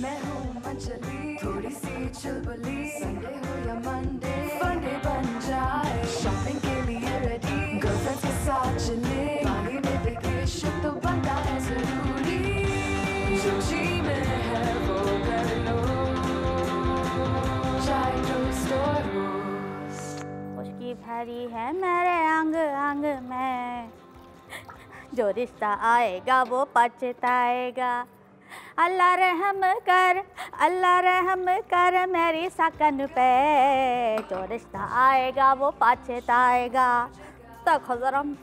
मैं हूँ मंचली, थोड़ी सी चुलबुली, संडे हो या मंडे, फंडे बन जाए, शॉपिंग के लिए रेडी, गर्लफ्रेंड्स के साथ चले, बाली में वेकेशन तो बनता है जरूरी, जो जी में है वो कर लो, चाय टोस्ट और रोस्ट। उसकी भरी है मेरे अंग अंग में, जो रिश्ता आएगा वो पछताएगा। अल्लाह रहम कर मेरी सकन पे, जो रिश्ता आएगा वो पछताएगा। तक हज़रम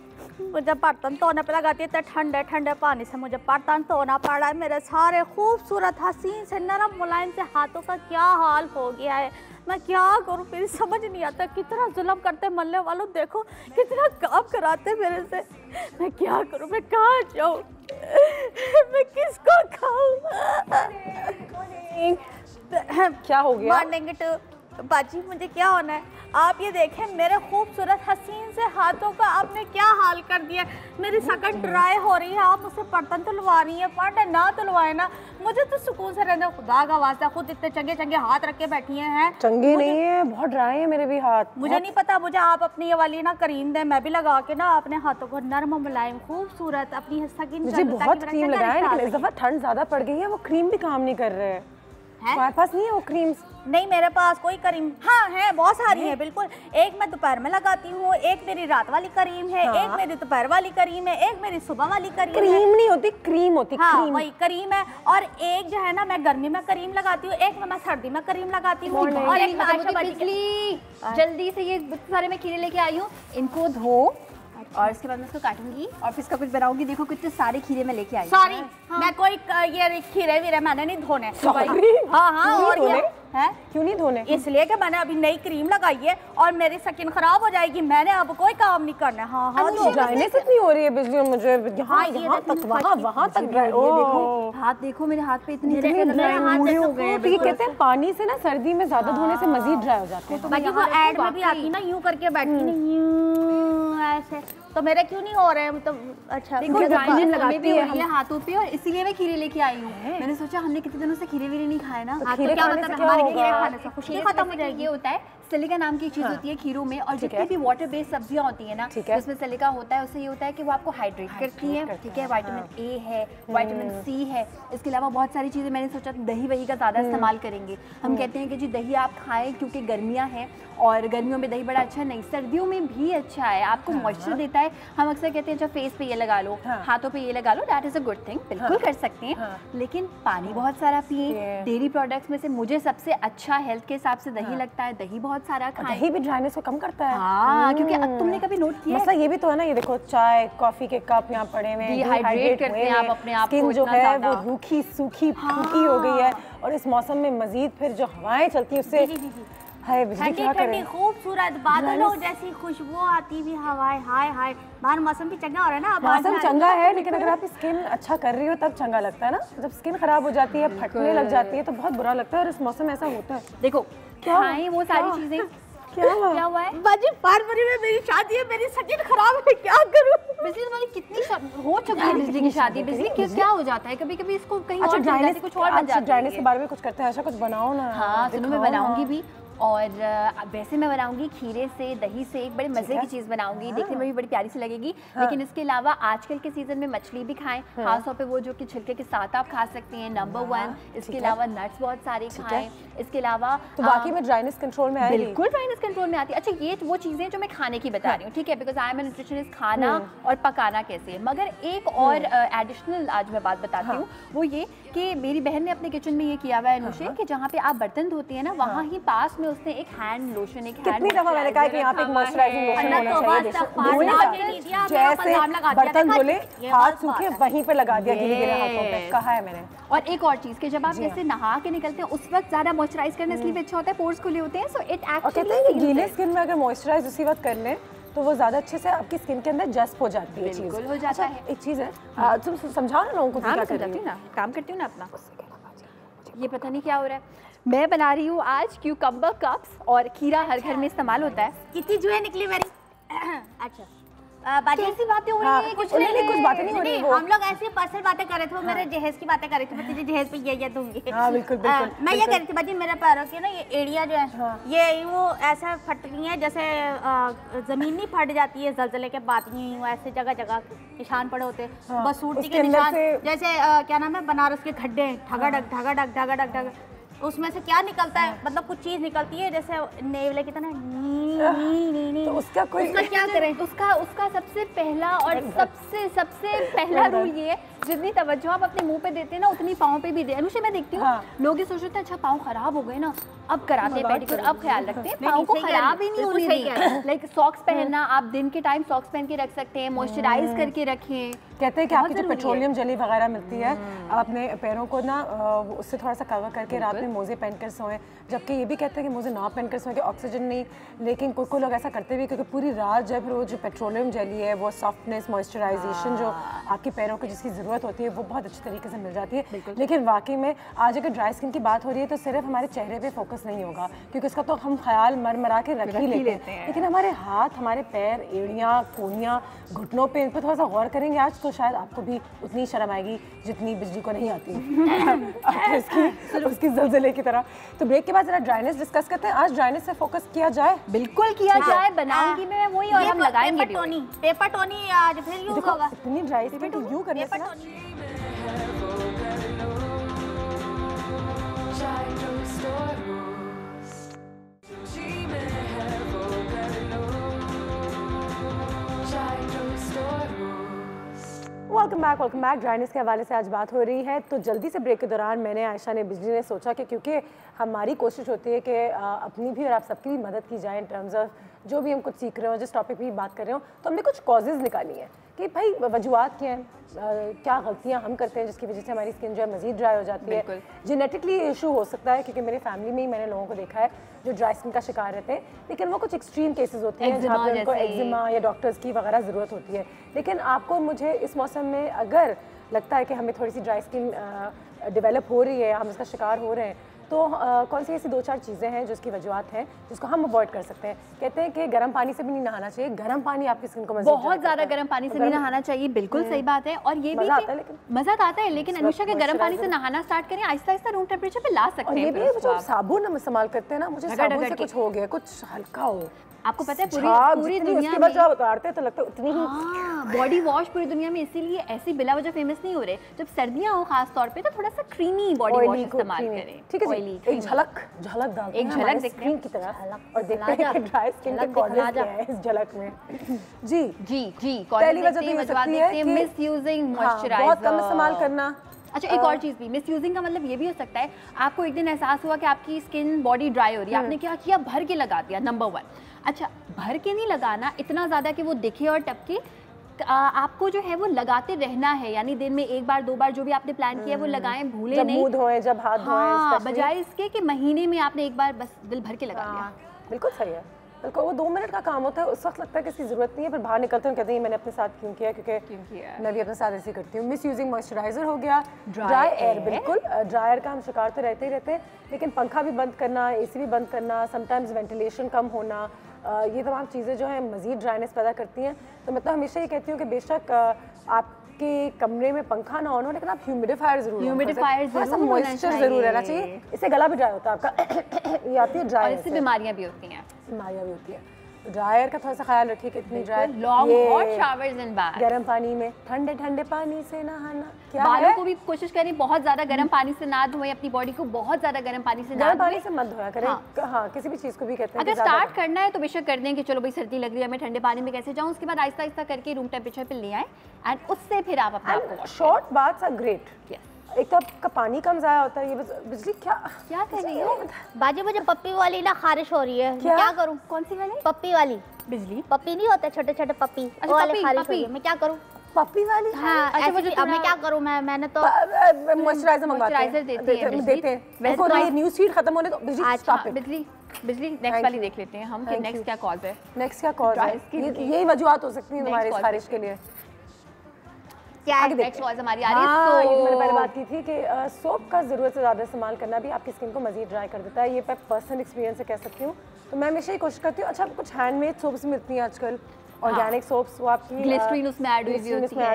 मुझे बर्तन धोने पे लगाती है तो ठंडे ठंडे पानी से मुझे बर्तन धोना पड़ा है। मेरे सारे खूबसूरत हसीन से नरम मुलायम से हाथों का क्या हाल हो गया है। मैं क्या करूँ, मेरी समझ नहीं आता। कितना जुल्म करते मोहल्ले वालों, देखो कितना काम कराते मेरे से। मैं क्या करूँ, मैं कहाँ जाऊँ, मैं किसको खाऊँ। क्या हो गया? मॉर्निंग टू बाजी, मुझे क्या होना है? आप ये देखें मेरे खूबसूरत हसीन से हाथों का आपने क्या हाल कर दिया। मेरी सकन ड्राई हो रही है, आप मुझसे बर्तन तुलवा रही हैं। पार्टनर ना तुलवाए ना, मुझे तो सुकून से रहना। खुदा का वास्ता, खुद इतने चंगे चंगे हाथ रख के बैठी हैं। चंगे नहीं है, बहुत ड्राई है मेरे भी हाथ। मुझे नहीं पता, मुझे आप अपनी ये वाली ना क्रीम दें, मैं भी लगा के ना अपने हाथों को नरम मुलायम खूबसूरत अपनी स्किन। मुझे बहुत क्रीम लगाया, लेकिन इस दफा ठंड ज्यादा पड़ गई है, वो क्रीम भी काम नहीं कर रहे हैं। तुम्हारे पास नहीं है वो क्रीम? नहीं, मेरे पास कोई क्रीम हाँ है, बहुत सारी है बिल्कुल। एक मैं दोपहर में लगाती हूँ, एक मेरी रात वाली क्रीम है, एक मेरी दोपहर वाली क्रीम है, एक मेरी सुबह वाली क्रीम है। क्रीम नहीं होती, क्रीम होती। हाँ क्रीम। वही क्रीम है। और एक जो है ना, मैं गर्मी में क्रीम लगाती हूँ, एक में मैं सर्दी में क्रीम लगाती हूँ, और एक में आशा बिजली। जल्दी से ये सारे मैं खीरे लेके आई हूँ, इनको धो और इसके बाद मैं इसको काटूंगी और फिर इसका कुछ बनाऊंगी। देखो कितने सारे खीरे मैं लेके आई। सॉरी, मैं कोई ये खीरे वीरे मैंने नहीं धोने। सॉरी। हाँ और ये है क्यों नहीं धोने? इसलिए कि मैंने अभी नई क्रीम लगाई है और मेरी स्किन खराब हो जाएगी। मैंने अब कोई काम नहीं करना। हाँ हाँ, ड्राइनेस इतनी हो रही है बिजली, मुझे यहाँ तक वहाँ तक ड्राई। देखो हाथ, देखो मेरे हाथ पे इतने ड्राई हो गए। तो ये कहते हैं पानी से ना सर्दी में ज्यादा धोने से मजीद ड्राई हो जाते हैं। बाकी वो ऐड में भी आती ना, यूं करके बैठी ना, यूं ऐसे। तो मेरे क्यों नहीं हो रहे हैं? मतलब अच्छा, देखो ड्राइनेस लगाती है हाथों पे, और इसीलिए मैं खीरे लेके आई हूँ। मैंने सोचा हमने कितने दिनों से खीरे वीरे नहीं खाए ना, तो क्या मतलब हमारे खीरे खाने से खुशी खत्म हो जाएगी। ये होता है सिलिका नाम की चीज होती है खीरों में, और जितनी भी वाटर बेस्ड सब्जियां होती है ना, जिसमें सिलिका होता है, उससे ये होता है कि वो आपको हाइड्रेट करती है। ठीक है, विटामिन ए है, विटामिन सी है, इसके अलावा बहुत सारी चीजें। मैंने सोचा दही वही का ज्यादा इस्तेमाल करेंगे। हम कहते हैं कि जी दही आप खाएं क्योंकि गर्मियां हैं, और गर्मियों में दही बड़ा अच्छा नहीं, सर्दियों में भी अच्छा है, आपको मॉइस्चर देता है। हम अक्सर कहते हैं अच्छा फेस पे ये लगा लो, हाथों पे ये लगा लो, that is a good thing, बिल्कुल कर सकते हैं। लेकिन पानी बहुत सारा पिए। डेयरी प्रोडक्ट्स में से मुझे सबसे अच्छा हेल्थ के हिसाब से दही लगता है। दही बहुत सारा खाएं। दही भी ड्राइनेस को कम करता है। हाँ, क्योंकि अब तुमने कभी नोट किया मसला ये भी तो है ना, ये देखो चाय कॉफी के कप यहाँ पड़े हुए हैं, डिहाइड्रेट करते हैं आप अपने आप को। स्किन जो है वो रूखी सूखी फूकी हो गई है, और इस मौसम में मजीद फिर जो हवाएं चलती है उससे हाय बिजली क्या करे। ठंडी खूबसूरत बादलों जैसी खुशबू आती हुई हवाएं। हाय हाय, बाहर मौसम भी चंगा हो रहा है ना। मौसम चंगा है, लेकिन अगर आप स्किन अच्छा कर रही हो तब चंगा लगता है ना। जब स्किन खराब हो जाती है, फटने लग जाती है, तो बहुत बुरा लगता है। और इस मौसम में ऐसा होता है। देखो खाएं वो सारी चीजें। क्या हुआ है? बाजी फरवरी में मेरी शादी है, मेरी स्किन खराब है, क्या करूं? बिजली तुम्हारी कितनी हो चुकी है बिजली की शादी? बिजली क्या हो जाता है कभी कभी इसको कहीं अच्छा, और ड्राइनेस कुछ और बन जाता है। ड्राइनेस के बारे में कुछ करते हैं, ऐसा कुछ बनाओ ना। हाँ सुनो, मैं बनाऊंगी भी। और वैसे मैं बनाऊंगी खीरे से, दही से एक बड़े मजे की चीज बनाऊंगी। देखने में भी बड़ी प्यारी सी लगेगी। लेकिन इसके अलावा आजकल के सीजन में मछली भी खाएं, खासतौर पे वो जो कि छिलके के साथ आप खा सकती हैं, नंबर 1। इसके अलावा नट्स बहुत सारे खाएं। इसके अलावा तो बाकी में ड्राइनेस कंट्रोल में आएगी। बिल्कुल ड्राइनेस कंट्रोल में आती है। अच्छा, ये वो चीजें जो मैं खाने की बता रही हूँ, ठीक है, because I am a nutritionist. खाना और पकाना कैसे है। मगर एक और एडिशनल आज मैं बात बताती हूँ, वो ये कि मेरी बहन ने अपने किचन में ये किया हुआ है नुशे, कि जहाँ पे आप बर्तन धोती है ना, वहाँ ही पास में उसने एक हैंड लोशन, एक कितनी दफा मैंने कहा कि यहाँ पे एक मॉइस्चराइजिंग लोशन होना चाहिए। जैसे बर्तन धोले हाथ सूखे वहीं पे लगा दिया, गीले गीले हाथों पे, कहा है मैंने। और एक और चीज कि जब आप जैसे नहा के निकलते हैं उस वक्त ज्यादा मॉइस्चराइज करना इसलिए अच्छा होता है, पोर्स खुले होते हैं, सो इट एक्चुअली गीले स्किन में अगर मॉइस्चराइज उसी वक्त कर लें तो वो ज्यादा अच्छे से आपकी स्किन के अंदर जस्ट हो जाती है। बिल्कुल हो जाता है। एक चीज है, तुम समझाओ ना लोगों को क्या कर रही हो ना, काम करती हूँ ना अपना। ये पता नहीं क्या हो रहा है। मैं बना रही हूँ आज क्यूकम्बर कप्स, और खीरा हर घर में इस्तेमाल होता है। कितनी जुए निकली मेरी। अच्छा बाजी कैसी बातें हो रही हैं? कुछ नहीं, कुछ बातें नहीं हो रही। हम लोग ऐसी पर्सनल बातें कर रहे थे, वो मेरे जहेज की बातें कर रही थी, मैं तुझे जहेज पे ये दूंगी। हाँ बिल्कुल बिल्कुल। मैं ये कह रही थी बाजी, मेरे पैरों की ना ये एड़ियाँ जो है ये यूँ ऐसा फट रही हैं जैसे जमीन नहीं फट जाती है ज़लज़ले के बाद, यूँ ऐसे जगह जगह निशान पड़े होते हैं, बस सूरती के निशान, जैसे क्या नाम है, बनारस के खड्डे, ढगाढग ढगाढग ढगाढग ढग, उसमें से क्या निकलता है, मतलब कुछ चीज निकलती है जैसे नेवले की तरह। तो उसका कोई क्या करें? उसका सबसे पहला और सबसे पहला रूल ये है, जितनी तवज्जो आप अपने मुंह पे देते हैं ना उतनी पाँव पे भी दे। अनुषा मैं देखती हूँ लोग ये सोच रहे थे अच्छा पाँव खराब हो गए ना, अब कराते हैं पेडिक्योर, अब ख्याल रखते हैं, पाँव को खराब ही नहीं होने दें। लाइक सॉक्स पहनना, आप दिन के टाइम सॉक्स पहन के रख सकते हैं, मॉइस्चराइज करके रखें। कहते हैं कि आपकी जो पेट्रोलियम जेली वगैरह मिलती है, आप अपने पैरों को ना उससे थोड़ा सा कवर करके रात में मोजे पहनकर सोएं, जबकि ये भी कहते हैं कि मोजे ना पहनकर सोएं कि ऑक्सीजन नहीं, लेकिन कोई लोग ऐसा करते भी क्योंकि पूरी रात जब वो जो पेट्रोलियम जेली है वो सॉफ्टनेस मॉइस्चराइजेशन जो आपके पैरों को जिसकी ज़रूरत होती है वो बहुत अच्छी तरीके से मिल जाती है। लेकिन वाकई में आज अगर ड्राई स्किन की बात हो रही है तो सिर्फ हमारे चेहरे पे फोकस नहीं होगा, क्योंकि उसका तो हम ख्याल मरा के रख ही लेते हैं, लेकिन हमारे हाथ, हमारे पैर, एड़ियाँ, कोहनियाँ, घुटनों पे, इन पर थोड़ा सा गौर करेंगे आज तो शायद आपको भी उतनी शर्म आएगी जितनी बिजली को नहीं आती उसकी ज़लज़ले की तरह। तो ब्रेक के बाद जरा ड्राइनेस डिस्कस करते हैं। आज ड्राइनेस से फोकस किया जाए, बिल्कुल किया जाए, बनाऊंगी मैं वही और हम लगाएंगे पेपर टोनी आज फिर यूज होगा। इतनी ड्राई स्किन तो यूं करने से ना वेलकम बैक। ड्राइनेस के हवाले से आज बात हो रही है, तो जल्दी से ब्रेक के दौरान मैंने, आयशा ने, बिजली ने सोचा कि क्योंकि हमारी कोशिश होती है कि अपनी भी और आप सबकी भी मदद की जाए इन टर्म्स ऑफ जो भी हम कुछ सीख रहे हो, जिस टॉपिक पे बात कर रहे हो, तो हमने कुछ कॉजेज़ निकाली हैं कि भाई वजूहत क्या हैं, क्या गलतियाँ हम करते हैं जिसकी वजह से हमारी स्किन जो है मज़ीद ड्राई हो जाती है। जेनेटिकली इशू हो सकता है, क्योंकि मेरे फैमिली में ही मैंने लोगों को देखा है जो ड्राई स्किन का शिकार रहते हैं, लेकिन वो कुछ एक्सट्रीम केसेस होते हैं जहाँ पर उनको एक्जिमा या डॉक्टर्स की वगैरह ज़रूरत होती है। लेकिन आपको, मुझे इस मौसम में अगर लगता है कि हमें थोड़ी सी ड्राई स्किन डेवलप हो रही है, हम इसका शिकार हो रहे हैं, तो कौन सी ऐसी 2-4 चीज़ें हैं जो इसकी वजूहत हैं जिसको हम अवॉइड कर सकते हैं। कहते हैं कि गर्म पानी से भी नहीं नहाना चाहिए, गर्म पानी आपकी स्किन को बहुत ज़्यादा गर्म पानी से नहीं नहाना चाहिए, बिल्कुल सही बात है। और ये भी मज़ा आता है, लेकिन अनुषा के गर्म पानी से नहाना स्टार्ट करें, आहिस्ता आहिस्ता रूम टेम्परेचर पे ला सकते हैं। ये भी जो साबुन हम इस्तेमाल करते हैं ना, मुझे साबुन से कुछ हो गया, कुछ हल्का हो, आपको पता है पूरी दुनिया में जब उतारते तो लगता है उतनी ही। बॉडी वॉश पूरी दुनिया में इसीलिए ऐसी बिला वजह फेमस नहीं हो रहे, जब सर्दियां हो खास तौर पे तो थोड़ा सा क्रीमी बॉडी वॉश इस्तेमाल करें। ठीक है जी, एक झलक डालते हैं, एक झलक स्क्रीन की तरह और देखते हैं कि ड्राई स्किन के कॉजेस क्या है इस झलक में। जी जी जी, पहली वजह तो ये सकती है कि मिसयूजिंग मॉइस्चराइजर, बहुत कम इस्तेमाल करना। अच्छा, एक और चीज़ भी, मिसयूजिंग का मतलब ये भी हो सकता है आपको एक दिन एहसास हुआ कि आपकी स्किन बॉडी ड्राई हो रही है, आपने क्या किया, भर के लगा दिया, नंबर 1। अच्छा, भर के नहीं लगाना इतना ज़्यादा कि वो दिखे और टपके, आपको जो है वो लगाते रहना है, यानी दिन में 1 बार 2 बार जो भी आपने प्लान किया वो लगाएं, भूले नहीं। जब मुंह धोएं, जब हाथ धोएं, बजाय इसके कि महीने में आपने एक बार बस दिल भर के लगा लिया। बिल्कुल सही है, बिल्कुल। वो 2 मिनट का काम होता है, उस वक्त लगता है कि इसकी ज़रूरत नहीं है, फिर बाहर निकलते हैं कहते हैं मैंने अपने साथ क्यों किया, क्योंकि मैं भी अपने साथ ऐसे करती हूँ। मिस यूजिंग मॉइस्चराइजर हो गया, ड्राई एयर, बिल्कुल ड्रायर का हम शिकार तो रहते ही रहते हैं, लेकिन पंखा भी बंद करना, AC भी बंद करना, समटाइम्स वेंटिलेशन कम होना, ये तमाम चीज़ें जो हैं मज़ीद ड्राइनेस पैदा करती हैं। तो मैं तो हमेशा ये कहती हूँ कि बेशक आपके कमरे में पंखा ना ऑन हो, लेकिन आप ह्यूमिडिफायर ज़रूर मॉइस्चर ज़रूर रहना चाहिए, इससे गला भी ड्राई होता है आपका। ये आती है ड्राई, इससे बीमारियाँ भी होती हैं, ड्रायर का थोड़ा सा ख्याल रखिए, कितनी ड्राई, लॉन्ग हॉट शावर्स इन बाथ, गर्म पानी में ठंडे ठंडे पानी से नहाना। क्या बालों को भी कोशिश करें बहुत ज्यादा गर्म पानी से ना धोएं, अपनी बॉडी को बहुत ज्यादा गर्म पानी से ना धोएं, पानी से मत धोया करें। हाँ, किसी भी चीज को भी कहते हैं अगर स्टार्ट करना है तो बेशक कर दें कि चलो भाई सर्दी लग रही है, मैं ठंडे पानी में कैसे जाऊं, उसके बाद आहिस्ता आहिस्ता करके रूम टेम्परेचर पे ले आए एंड उससे फिर आप अपना शॉर्ट बाथ्स आर ग्रेट। एक तो आपका पानी कम ज़ाया होता है। ये बिजली क्या कर रही हो बाजी? मुझे पप्पी वाली ना खारिश हो रही है, क्या करूं? कौन सी वाली? पप्पी वाली। बिजली पप्पी नहीं होते छोटे छोटे पप्पी, वो वाली खारिश हो रही है, मैं क्या करूं? पप्पी वाली? हाँ, अच्छा मुझे अब मैं क्या करूं? मैंने तो मॉइस्चराइजर मंगवाते देते हैं। वैसे तो ये न्यूज़ फीड खत्म होने तो बिजली नेक्स्ट वाली देख लेते हैं हम कि नेक्स्ट क्या कॉज है। नेक्स्ट क्या कॉज है? यही वजूहत हो सकती है तुम्हारी खारिश के लिए। क्या नेक्स्ट कॉज हमारी आ रही है? तो मैंने पहले बात की थी कि सोप का ज़रूरत से ज़्यादा इस्तेमाल करना भी आपकी स्किन को मज़ीद ड्राई कर देता है। ये मैं पर्सनल एक्सपीरियंस से कह सकती हूँ। तो मैं हमेशा ही कोशिश करती हूँ, अच्छा कुछ हैंडमेड सोप्स मिलती हैं आजकल, ऑर्गेनिक सोप्स वो आपकी ग्लिसरीन उसमें ऐड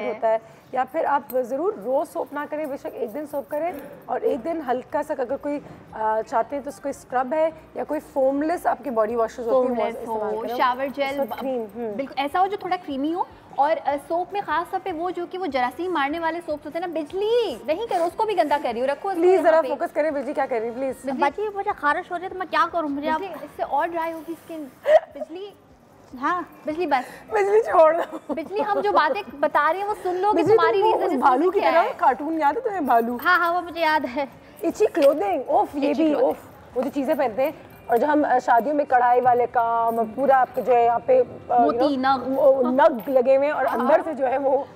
होता है। या फिर आप ज़रूर रोज़ सोप ना करें, बेशक एक दिन सोप करें और एक दिन हल्का सा, अगर कोई चाहते हैं तो कोई स्क्रब है या कोई फोमलेस आपके बॉडी वॉशेस होती है, शावर जेल, बिल्कुल ऐसा हो जो थोड़ा क्रीमी हो। और सोप में खास तौर पे वो जो कि वो जरासीम मारने वाले सोप्स होते हैं ना, बिजली नहीं करो, उसको भी गंदा कर रही हो, रखो प्लीज जरा फोकस करें। बिजली क्या कर रही है प्लीज? बाजी मुझे खारिश हो रही है तो मैं क्या करूं? मुझे इससे और ड्राई होगी स्किन। बिजली, हाँ बिजली बस, बिजली छोड़ दो। बिजली हम जो बातें बता रहे हैं वो सुन लो कि तुम्हारी रीजन भालू की तरह कार्टून याद है तुम्हें? भालू, हाँ हाँ वो मुझे याद है। इची क्लोथिंग, ओफ ये भी ओफ, वो जो चीजें पहनते हैं और जो हम शादियों में कढ़ाई वाले काम पूरा आपके जो है यहाँ पे मोती नग लगे हुए हैं और अंदर से जो है वो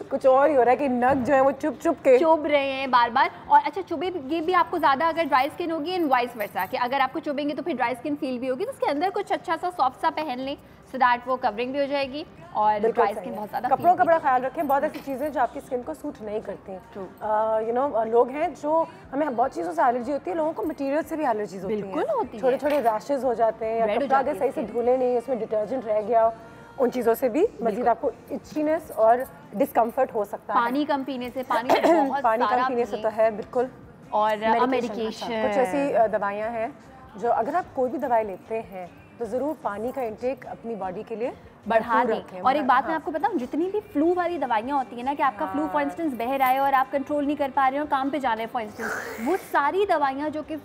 कुछ और ही हो रहा है कि नग जो है वो चुभ रहे हैं बार बार। और अच्छा चुभेगी भी आपको ज़्यादा अगर ड्राई स्किन होगी, एंड वाइस वर्सा कि अगर आपको चुभेंगे तो फिर ड्राई स्किन फील भी होगी, तो उसके अंदर कुछ अच्छा सा सॉफ्ट सा पहन लें सो दैट वो कवरिंग भी हो जाएगी और ड्राई स्किन बहुत ज़्यादा। कपड़ों का बड़ा ख्याल रखें, बहुत ऐसी चीज़ें जो आपकी स्किन को सूट नहीं करती हैं। यू नो लोग हैं जो, हमें बहुत चीज़ों से एलर्जी होती है, लोगों को मटेरियल से भी एलर्जीज होती है, छोटे छोटे रैशेज हो जाते हैं या कपड़ा अगर सही से धुले नहीं, उसमें डिटर्जेंट रह गया, उन चीज़ों से भी मजीद आपको इचीनेस और डिस्कम्फर्ट हो सकता है। पानी कम पीने से, पानी कम पीने से तो है बिल्कुल। और मेडिकेशन, कुछ ऐसी दवाइयाँ हैं जो अगर आप कोई भी दवाई लेते हैं तो ज़रूर पानी का इंटेक अपनी बॉडी के लिए बढ़ा दें। और एक बात मैं आपको बताऊं, जितनी भी फ्लू वाली दवाइयाँ होती है ना, कि आपका फ्लू फॉर इंस्टेंस बह रहा है और आप कंट्रोल नहीं कर पा रहे हो और काम पे जाना है फॉर इंस्टेंस, वो सारी दवाइयाँ जो कि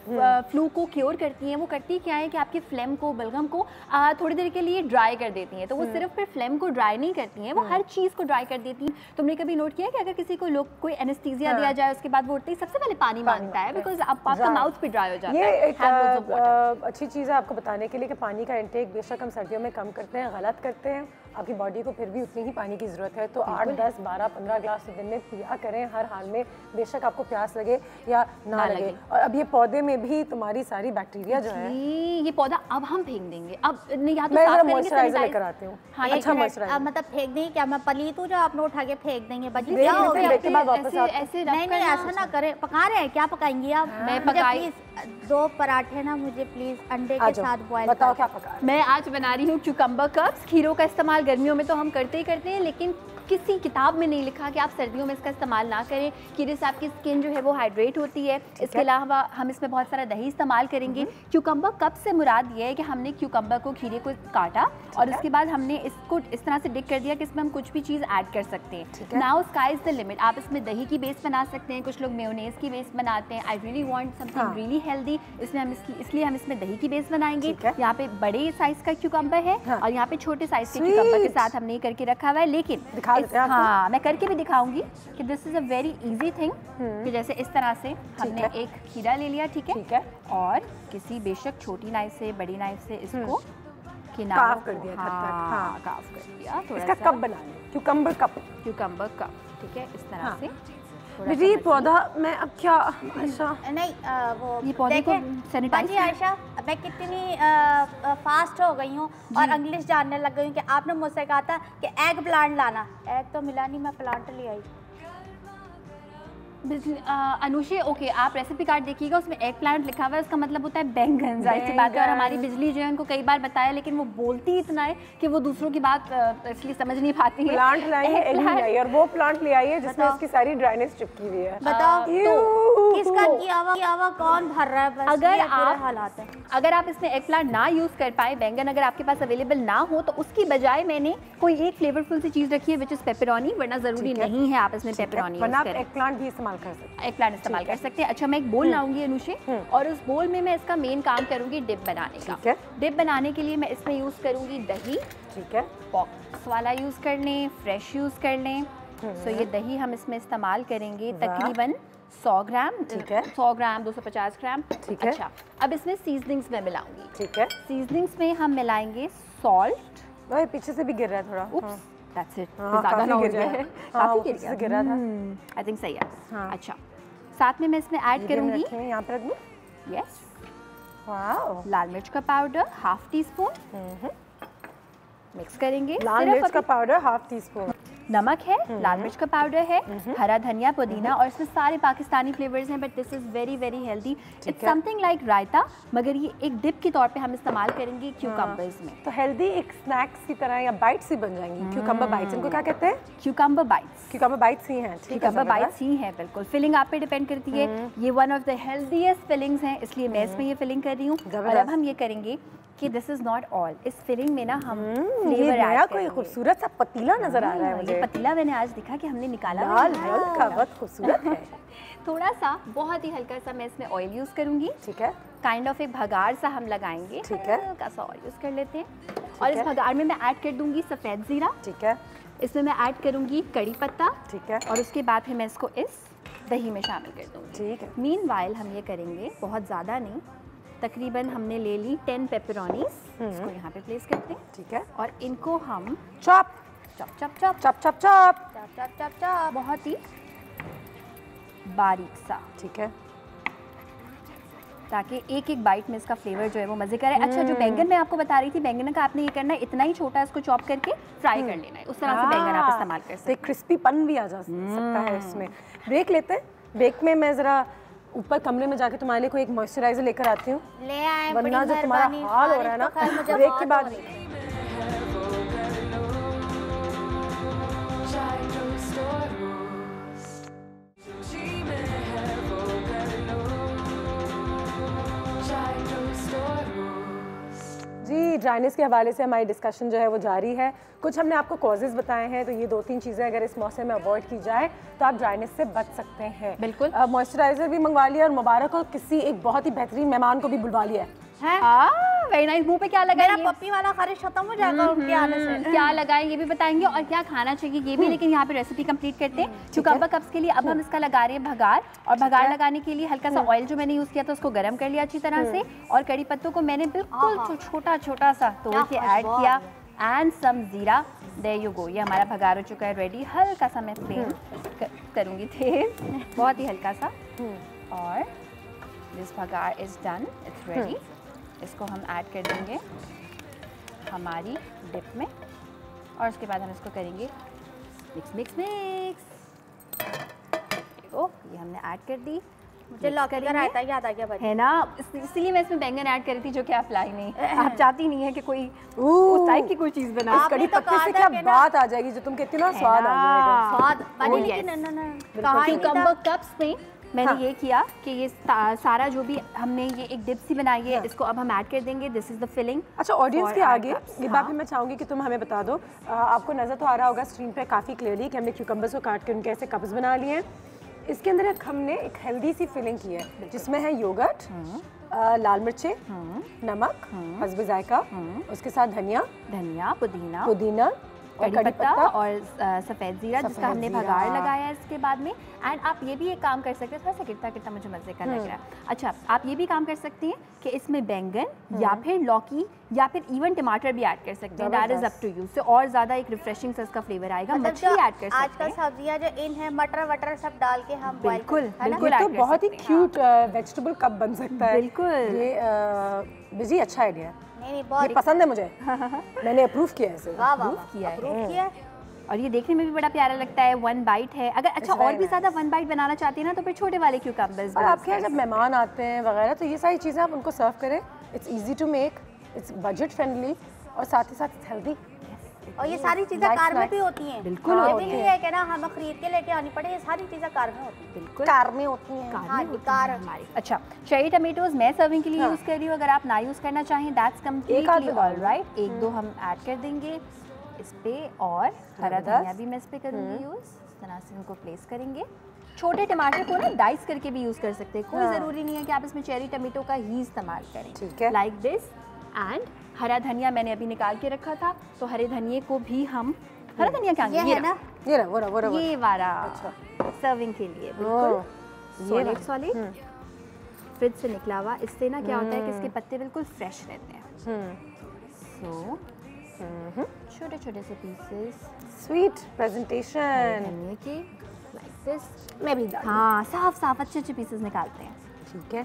फ्लू को क्योर करती हैं, वो करती क्या है कि आपके फ्लेम को, बलगम को थोड़ी देर के लिए ड्राई कर देती हैं। तो वो सिर्फ फिर फ्लेम को ड्राई नहीं करती हैं, वो हर चीज़ को ड्राई कर देती हैं। तुमने कभी नोट किया कि अगर किसी को कोई एनेस्थीसिया दिया जाए, उसके बाद वो उठते ही सबसे पहले पानी मांगता है, बिकॉज आपका माउथ भी ड्राई हो जाता है। ये एक अच्छी चीज़ है आपको बताने के लिए कि पानी का इंटेक बेशक हम सर्दियों में कम करते हैं, गलत करते हैं, आपकी बॉडी को फिर भी उतनी ही पानी की ज़रूरत है। तो 8, 10, 12, 15 ग्लास दिन में पिया करें हर हाल में, बेशक आपको प्यास लगे या ना लगे। और अब ये पौधे में भी तुम्हारी सारी बैक्टीरिया जो है, ये पौधा अब हम फेंक देंगे, अब नहीं, या तो मैं साफ मॉइस्चराइजर लेकर आती हूँ। हाँ, अच्छा मॉइस्चराइजर मतलब फेंक देंगे क्या? मैं पलीत हूँ जो आप लोग उठा के फेंक देंगे? बच्ची ऐसे नहीं ऐसा ना करें। पका रहे हैं क्या? पकाएंगी आप? मैं पकाई 2 पराठे ना मुझे प्लीज अंडे के साथ बॉयल। बताओ क्या पका? मैं आज बना रही हूँ क्यूकम्बर कप्स। खीरों का इस्तेमाल गर्मियों में तो हम करते ही करते हैं, लेकिन किसी किताब में नहीं लिखा कि आप सर्दियों में इसका इस्तेमाल ना करें। खीरे से आपकी स्किन जो है वो हाइड्रेट होती है। इसके अलावा हम इसमें बहुत सारा दही इस्तेमाल करेंगे। क्यूकम्बर कप से मुराद ये है कि हमने क्यूकम्बर को, खीरे को काटा और उसके बाद हमने इसको इस तरह से डिक कर दिया कि इसमें हम कुछ भी चीज़ ऐड कर सकते हैं। Now sky is the limit. आप इसमें दही की बेस बना सकते हैं, कुछ लोग मेयोनेज की बेस बनाते हैं। I really want something really healthy, इसलिए हम इसमें दही की बेस बनाएंगे। यहाँ पे बड़े साइज का क्यूकम्बर है और यहाँ पे छोटे साइज के क्यूकम्बर के साथ हमने करके रखा हुआ है। लेकिन हाँ, मैं करके भी दिखाऊंगी कि this is a very easy thing. कि जैसे इस तरह से हमने एक खीरा ले लिया, ठीक है, और किसी बेशक छोटी नाइफ से, बड़ी नाइफ से इसको किनारों कर दिया, काफ कर दिया। थोड़ा इसका कप बना लें, क्यूकम्बर कप, ठीक है, इस तरह से। ये पौधा मैं अब क्या आयशा नहीं वो ये पौधे को सैनिटाइज आयशा, मैं कितनी फास्ट हो गई हूँ और इंग्लिश जानने लग गई हूँ कि आपने मुझसे कहा था कि एग प्लांट लाना। एग तो मिला नहीं, मैं प्लांट ले आई। अनुषे ओके, आप रेसिपी कार्ड देखिएगा, उसमें एग प्लांट लिखा हुआ है, उसका मतलब होता है बैंगन। जाहिर सी बात है, और हमारी बिजली जो है उनको कई बार बताया, लेकिन वो बोलती इतना है कि वो दूसरों की बात इसलिए समझ नहीं पाती है। प्लांट लाई है, एग नहीं लाई, और वो प्लांट ले आई है जिसमें उसकी सारी ड्राइनेस चिपकी हुई है। बताओ किसका किया हुआ कौन भर रहा है? अगर आप हालात है, अगर आप इसमें एग प्लांट ना यूज कर पाए, बैंगन अगर आपके पास अवेलेबल ना हो, तो उसकी बजाय मैंने कोई एक फ्लेवरफुल सी चीज रखी है विच इज पेपरोनी। वरना जरूरी नहीं है आप इसमें पेपरोनी यूज करें, एग प्लांट भी इस्तेमाल कर सकते हैं। अच्छा, मैं एक बोल लाऊंगी अनुषे, और उस बोल में मैं इसका मेन काम करूंगी डिप बनाने का। डिप बनाने के लिए मैं इसमें यूज करूंगी दही, ठीक है, बॉक्स वाला यूज कर लें, फ्रेश यूज कर लें। सो ये दही हम इसमें इस्तेमाल करेंगे तकरीबन 100 ग्राम, ठीक है, 100 ग्राम, 250 ग्राम, ठीक है। अच्छा, अब इसमें सीजनिंग्स में मिलाऊंगी, ठीक है। सीजनिंग्स में हम मिलाएंगे सॉल्ट। वही पीछे से भी गिर रहा है थोड़ा, उप्स, दैट्स इट, ज़्यादा ना हो जाए, काफी गिर रहा था, आई थिंक सही है। अच्छा, साथ में मैं इसमें ऐड करूंगी, यहाँ पे रख दूं, यस, वाओ, लाल मिर्च का पाउडर 1/2 टीस्पून, मिक्स करेंगे। लाल मिर्च का पाउडर 1/2 टीस्पून, नमक है, लाल मिर्च का पाउडर है, हरा धनिया, पुदीना और इसमें सारे पाकिस्तानी फ्लेवर्स हैं, but this is very very healthy. It's something like raita, मगर ये एक डिप के तौर पे हम इस्तेमाल करेंगे क्यूकम्बर्स में। तो हेल्दी एक स्नैक्स की तरह या बाइट्स ही बन जाएंगी। क्यूकम्बर बाइट्स, इनको क्या कहते हैं? Cucumber bytes. क्यूकम्बर बाइट्स ही हैं। क्यूकम्बर बाइट्स ही हैं, बिल्कुल। फिलिंग आप पे डिपेंड करती है। ये one of the healthiest fillings हैं, इसलिए मैं इसमें ये फिलिंग कर रही हूँ। और अब हम ये करेंगे कि दिस इज नॉट ऑल, इस फिलिंग में ना हम फ्लेवर ऐड करेंगे। कोई खूबसूरत सा पतीला नजर आ रहा है मुझे। ये पतीला मैंने आज दिखा कि हमने निकाला लाल रंग का, बहुत खूबसूरत है। थोड़ा सा, बहुत ही हल्का सा मैं इसमें ऑयल यूज करूंगी। ठीक है। काइंड ऑफ एक भगार सा हम लगाएंगे। ठीक है। हल्का सा और यूज कर लेते हैं। और इस भगार में मैं ऐड कर दूंगी सफेद जीरा। ठीक है। इसमें मैं ऐड करूंगी कड़ी पत्ता। ठीक है। और उसके बाद फिर मैं इसको इस दही में शामिल कर दूंगी। ठीक है। मीनवाइल हम ये करेंगे, बहुत ज़्यादा नहीं, तकरीबन हमने ले ली 10 पेपरोनीज। इसको यहाँ पे प्लेस करते हैं। ठीक है। और इनको हम chop chop chop chop chop chop chop चप चप चप, बहुत ही बारीक सा, ठीक है, ताकि एक एक बाइट में इसका फ्लेवर जो है वो मजे का रहे। अच्छा, जो बैंगन मैं आपको बता रही थी, बैंगन का आपने ये करना है, इतना ही छोटा इसको चॉप करके फ्राई कर लेना है, उस तरह से बैंगन आप इस्तेमाल कर सकते हैं। क्रिस्पीपन भी आ जा सकता है इसमें। ब्रेक लेते हैं। ब्रेक में मैं जरा ऊपर कमरे में जाके तुम्हारे लिए कोई एक मॉइस्चराइजर लेकर आती हूँ, ले आए, वरना जो तुम्हारा हाल हो रहा है ना ब्रेक के बाद। जी, ड्राइनेस के हवाले से हमारी डिस्कशन जो है वो जारी है। कुछ हमने आपको कॉजेज़ बताए हैं, तो ये 2-3 चीज़ें अगर इस मौसम में अवॉइड की जाए तो आप ड्राइनेस से बच सकते हैं। बिल्कुल। मॉइस्चराइज़र भी मंगवा लिया और मुबारक हो, किसी एक बहुत ही बेहतरीन मेहमान को भी बुलवा लिया है। Very nice. मुंह पे क्या मेरा लगाएंगे? पप्पी वाला खर्च खत्म हो जाएगा उनके आने से। क्या लगाएं ये भी बताएंगे, और क्या खाना चाहिए ये भी, लेकिन यहाँ पे रेसिपी कंप्लीट करते हैं। क्यूकम्बर कप्स के लिए अब हम इसका लगा रहे हैं भगार, और भगार लगाने के लिए हल्का सा ऑयल जो मैंने यूज किया था उसको गर्म कर लिया अच्छी तरह से, और कड़ी पत्तों को मैंने बिल्कुल छोटा छोटा सा तोड़ के ऐड किया, एंड सम जीरा। देयर यू गो, ये हमारा भगार हो चुका है रेडी। हल्का सा मैं फ्लेम करूँगी तेज, बहुत ही हल्का सा, और this baghar is done, it's ready. इसको हम ऐड कर देंगे हमारी डिप में, और उसके बाद हम इसको करेंगे मिक्स मिक्स मिक्स। देखो, ये हमने ऐड कर दी। मुझे लौकी का रायता याद आ गया भाई, है ना, इसलिए मैं इसमें बैंगन ऐड कर रही थी, जो कि आप लाई नहीं। आप चाहती नहीं है कि कोई उस टाइप की कोई चीज़ बना। कड़ी पत्ते से क्या बात आ जाएगी जो तुम कहती हो ना, स्वाद आ जाएगा। स्वाद बनी, लेकिन क्यूकम्बर कप्स में मैंने ये किया कि ये सारा जो भी हमने ये एक डिप सी बनाई है, इसको अब हम ऐड कर देंगे। This is the filling. अच्छा, ऑडियंस के आगे ये बात भी मैं चाहूँगी कि तुम हमें बता दो, आपको नज़र तो आ रहा होगा स्क्रीन पे काफ़ी क्लियरली कि हमने क्यूकम्बर्स को काट के उनके ऐसे कप्स बना लिए हैं। इसके अंदर हमने एक हेल्दी सी फिलिंग की है, जिसमें है योगर्ट, लाल मिर्चें, नमक हस्ब जायका, उसके साथ धनिया, पुदीना और कड़ी पत्ता और सफ़ेद जीरा, जिसका हमने भगार लगाया है इसके बाद में। एंड आप ये भी एक काम कर सकते हैं, थोड़ा सा गिरता गिरता मुझे मज़े का लग रहा है। अच्छा, आप ये भी काम कर सकती हैं कि इसमें बैंगन या फिर लौकी या फिर इवन टमाटर भी ऐड कर सकते हैं। That is up to you. से और ज़्यादा एक रिफ्रेशिंग सा इसका फ्लेवर आएगा। मछली ऐड कर सकते हैं। आजकल सब्जियां जो इन है, मटर वटर सब डाल के हम बिल्कुल बिल्कुल तो बहुत ही क्यूट वेजिटेबल कप बन सकता है। बिल्कुल, ये बिजी अच्छा आइडिया है। नहीं, बहुत पसंद है मुझे। मैंने अप्रूव किया है इसे। अप्रूव किया है। और ये देखने में भी बड़ा प्यारा लगता है। 1 बाइट है। अगर अच्छा और भी ज़्यादा 1 बाइट बनाना चाहती हैं ना, तो फिर छोटे वाले क्यूकम्बर्स। और आपके यहाँ जब मेहमान आते हैं वगैरह, तो ये सारी चीज़ें आप उनको सर्व करें। It's easy to make, it's budget friendly, और साथ ही साथ हेल्दी। और ये सारी चीज़ें कार में भी होती हैं। बिल्कुल ये भी नहीं है कि ना हमें खरीद के लेके आनी पड़े, ये सारी चीज़ें कार में होती हैं। बिल्कुल कार में होती हैं। हाँ, कार हमारी। अच्छा, चेरी टमेटोज मैं सर्विंग के लिए यूज़ कर रही हूँ। अगर आप ना यूज़ करना चाहें, दैट्स कम्प्लीटली ऑलराइट। 1-2 हम ऐड कर देंगे इस पे, और हरा धनिया भी मैं इस पे करूँगी यूज़। इस तरह से उनको प्लेस करेंगे। छोटे टमाटर को ना डाइस करके भी यूज़ कर सकते हैं। कोई ज़रूरी नहीं है कि आप इसमें चेरी टमेटो का ही इस्तेमाल करें। ठीक है, लाइक दिस। एंड हरा धनिया मैंने अभी निकाल के रखा था, तो हरे धनिए को भी हम, हरा धनिया क्या ये है ना, ये रहा वो ये वाला सर्विंग के लिए बिल्कुल सॉलिड फ्रिज से निकला हुआ। इससे ना क्या होता है कि इसके पत्ते बिल्कुल फ्रेश रहते हैं। सो छोटे छोटे से पीसेस, स्वीट प्रेजेंटेशन धनिया के, लाइक दिस। मैं भी हाँ, साफ साफ अच्छे अच्छे पीसेस निकालते हैं। ठीक है,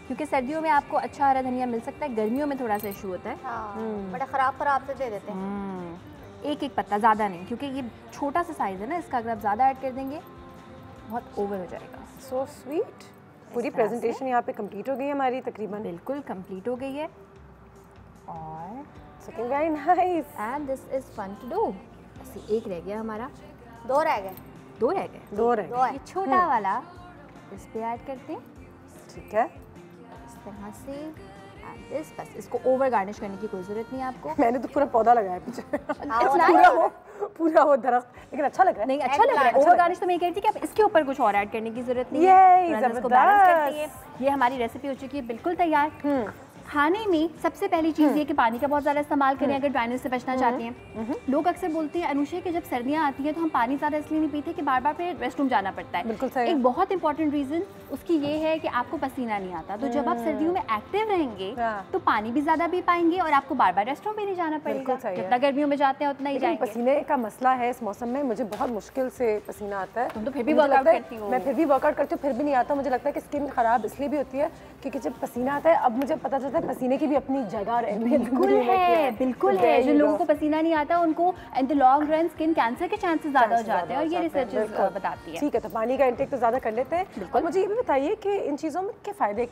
क्योंकि सर्दियों में आपको अच्छा हरा धनिया मिल सकता है, गर्मियों में थोड़ा सा इशू होता है। बड़ा खराब से दे देते हैं। एक पत्ता, ज़्यादा नहीं, क्योंकि ये छोटा सा साइज़ है ना इसका, अगर आप ज़्यादा ऐड कर देंगे बहुत ओवर हो जाएगा। So sweet. पूरी प्रेजेंटेशन यहाँ पे कंप्लीट हो गई है हमारी तकरीबन। बिल्कुल कंप्लीट हो गई है। और looking very nice and this is fun to do. एक रह गया हमारा, 2 रह गए। 2 रह गए। 2 रह गए। ये छोटा वाला इस पे ऐड करते हैं, ठीक है। इस तरह से। एंड दिस, बस इसको ओवर गार्निश करने की कोई ज़रूरत नहीं है आपको। मैंने तो पूरा पौधा लगाया पीछे। हाँ, पूरा वो दरख्त, लेकिन अच्छा लग रहा है। नहीं अच्छा लग रहा है। ओवर गार्निश तो मैं कह रही थी कि आप इसके ऊपर कुछ और ऐड करने की जरूरत नहीं है। इसको बैलेंस करती है। ये हमारी रेसिपी हो चुकी है बिल्कुल तैयार। खाने में सबसे पहली चीज़ ये कि पानी का बहुत ज़्यादा इस्तेमाल करें अगर ड्राइनेस से बचना चाहते हैं। लोग अक्सर बोलते हैं अनुषा कि जब सर्दियाँ आती हैं तो हम पानी ज़्यादा इसलिए नहीं पीते कि बार बार फिर रेस्ट रूम जाना पड़ता है। बिल्कुल सही। एक बहुत इंपॉर्टेंट रीज़न उसकी ये है कि आपको पसीना नहीं आता, तो जब आप सर्दियों में एक्टिव रहेंगे तो पानी भी ज़्यादा पी पाएंगे और आपको बार बार रेस्ट रूम भी नहीं जाना पड़ेगा। जितना गर्मियों में जाते हैं उतना ही जाएंगे। पसीने का मसला है इस मौसम में, मुझे बहुत मुश्किल से पसीना आता है। तुम तो फिर भी वर्कआउट करती हो। मैं फिर भी वर्कआउट करती हूँ, फिर भी नहीं आता। मुझे लगता है कि स्किन खराब इसलिए भी होती है क्योंकि जब पसीना आता है, अब मुझे पता चलता है पसीने की भी अपनी जगह है। बिल्कुल है। जिन लोगों को पसीना नहीं आता उनको in the long run skin cancer के चांसेस ज़्यादा हो जाते हैं और ये रिसर्चेस बताती है। ठीक है, तो पानी का इंटेक तो ज़्यादा कर लेते हैं। और मुझे ये भी बताइए कि इन चीज़ों में क्या फ़ायदा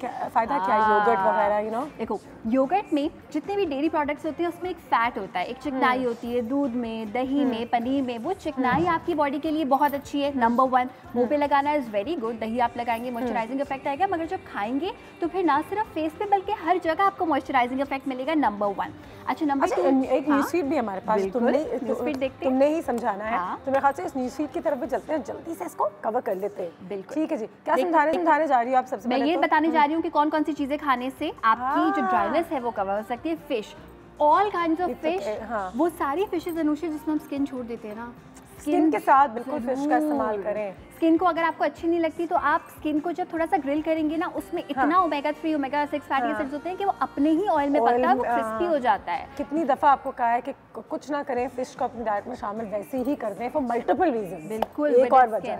क्या है, योगर्ट वगैरह, यू नो। देखो, योगर्ट में जितने भी डेयरी प्रोडक्ट्स होते हैं उसमें एक फैट होता है, एक चिकनाई होती है। दूध में, दही में, पनीर में वो चिकनाई आपकी बॉडी के लिए बहुत अच्छी है। नंबर 1 मुंह पे लगाना इज़ वेरी गुड। दही आप लगाएंगे मॉइस्चराइजिंग इफेक्ट आएगा, मगर जब खाएंगे तो फिर ना सिर्फ फेस पे बल्कि हर जगह आपको मॉइस्चराइजिंग इफेक्ट मिलेगा। नंबर 1। अच्छा, नंबर 2 एक न्यूज़फीड भी हमारे पास, तुमने ही समझाना है। तो मेरे ख्याल से इस न्यूज़फीड की तरफ भी चलते हैं, जल्दी से इसको कवर कर लेते हैं। बिल्कुल, ठीक है जी। क्या समझाने जा रही हो आप? सबसे मैं ये बताने जा रही हूँ कि कौन कौन सी चीज़ें खाने से आपकी जो ड्राइनेस है वो कवर हो सकती है। Fish, all kinds of fish, वो सारी फिशेज अनुषा जिसमें हम स्किन छोड़ देते हैं ना, स्किन के साथ बिल्कुल फिश का इस्तेमाल करें। स्किन को अगर आपको अच्छी नहीं लगती तो आप स्किन को जब थोड़ा सा ग्रिल करेंगे ना, उसमें इतना ओमेगा 3 ओमेगा 6 फैटी एसिड्स होते हैं कि वो अपने ही ऑयल में पकता है, वो क्रिस्पी हो जाता है। कितनी दफ़ा आपको कहा है कि कुछ ना करें, फिश को अपनी डाइट में शामिल वैसे ही कर दें फॉर मल्टीपल रीजन। बिल्कुल, एक और वजह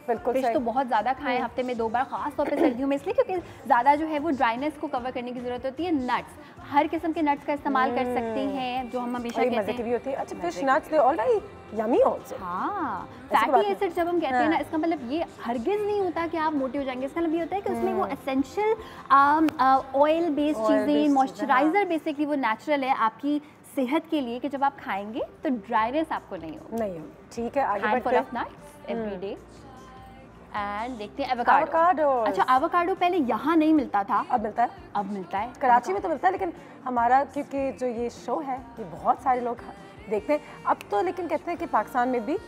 बिल्कुल फिश तो बहुत ज़्यादा खाएं, हफ्ते में 2 बार, खास तौर पे सर्दियों में, इसलिए क्योंकि ज़्यादा जो है वो ड्राइनेस को कवर करने की ज़रूरत होती है। नट्स, हर किस्म के नट्स का इस्तेमाल कर सकते हैं जो हम हमेशा कहते हैं। भी होती है। अच्छा, fish nuts they all very yummy also. हाँ, फैटी एसिड जब हम कहते हैं ना, इसका मतलब ये हरगिज़ नहीं होता कि आप मोटे हो जाएंगे। इसका मतलब ये होता है कि उसमें वो एसेंशियल ऑयल बेस्ड चीज़ें, मॉइस्चराइजर बेसिकली वो नेचुरल है आपकी सेहत के लिए, कि जब आप खाएंगे तो ड्राइनेस आपको नहीं हो। ठीक है, आगे बढ़ते हैं। Nuts every day. एंड देखते हैं एवोकाडो। अच्छा, एवोकाडो पहले यहाँ नहीं मिलता था, अब मिलता है। अब मिलता है, कराची में तो मिलता है, लेकिन हमारा क्योंकि जो ये शो है ये बहुत सारे लोग देखते हैं अब तो, लेकिन कहते हैं कि पाकिस्तान में भी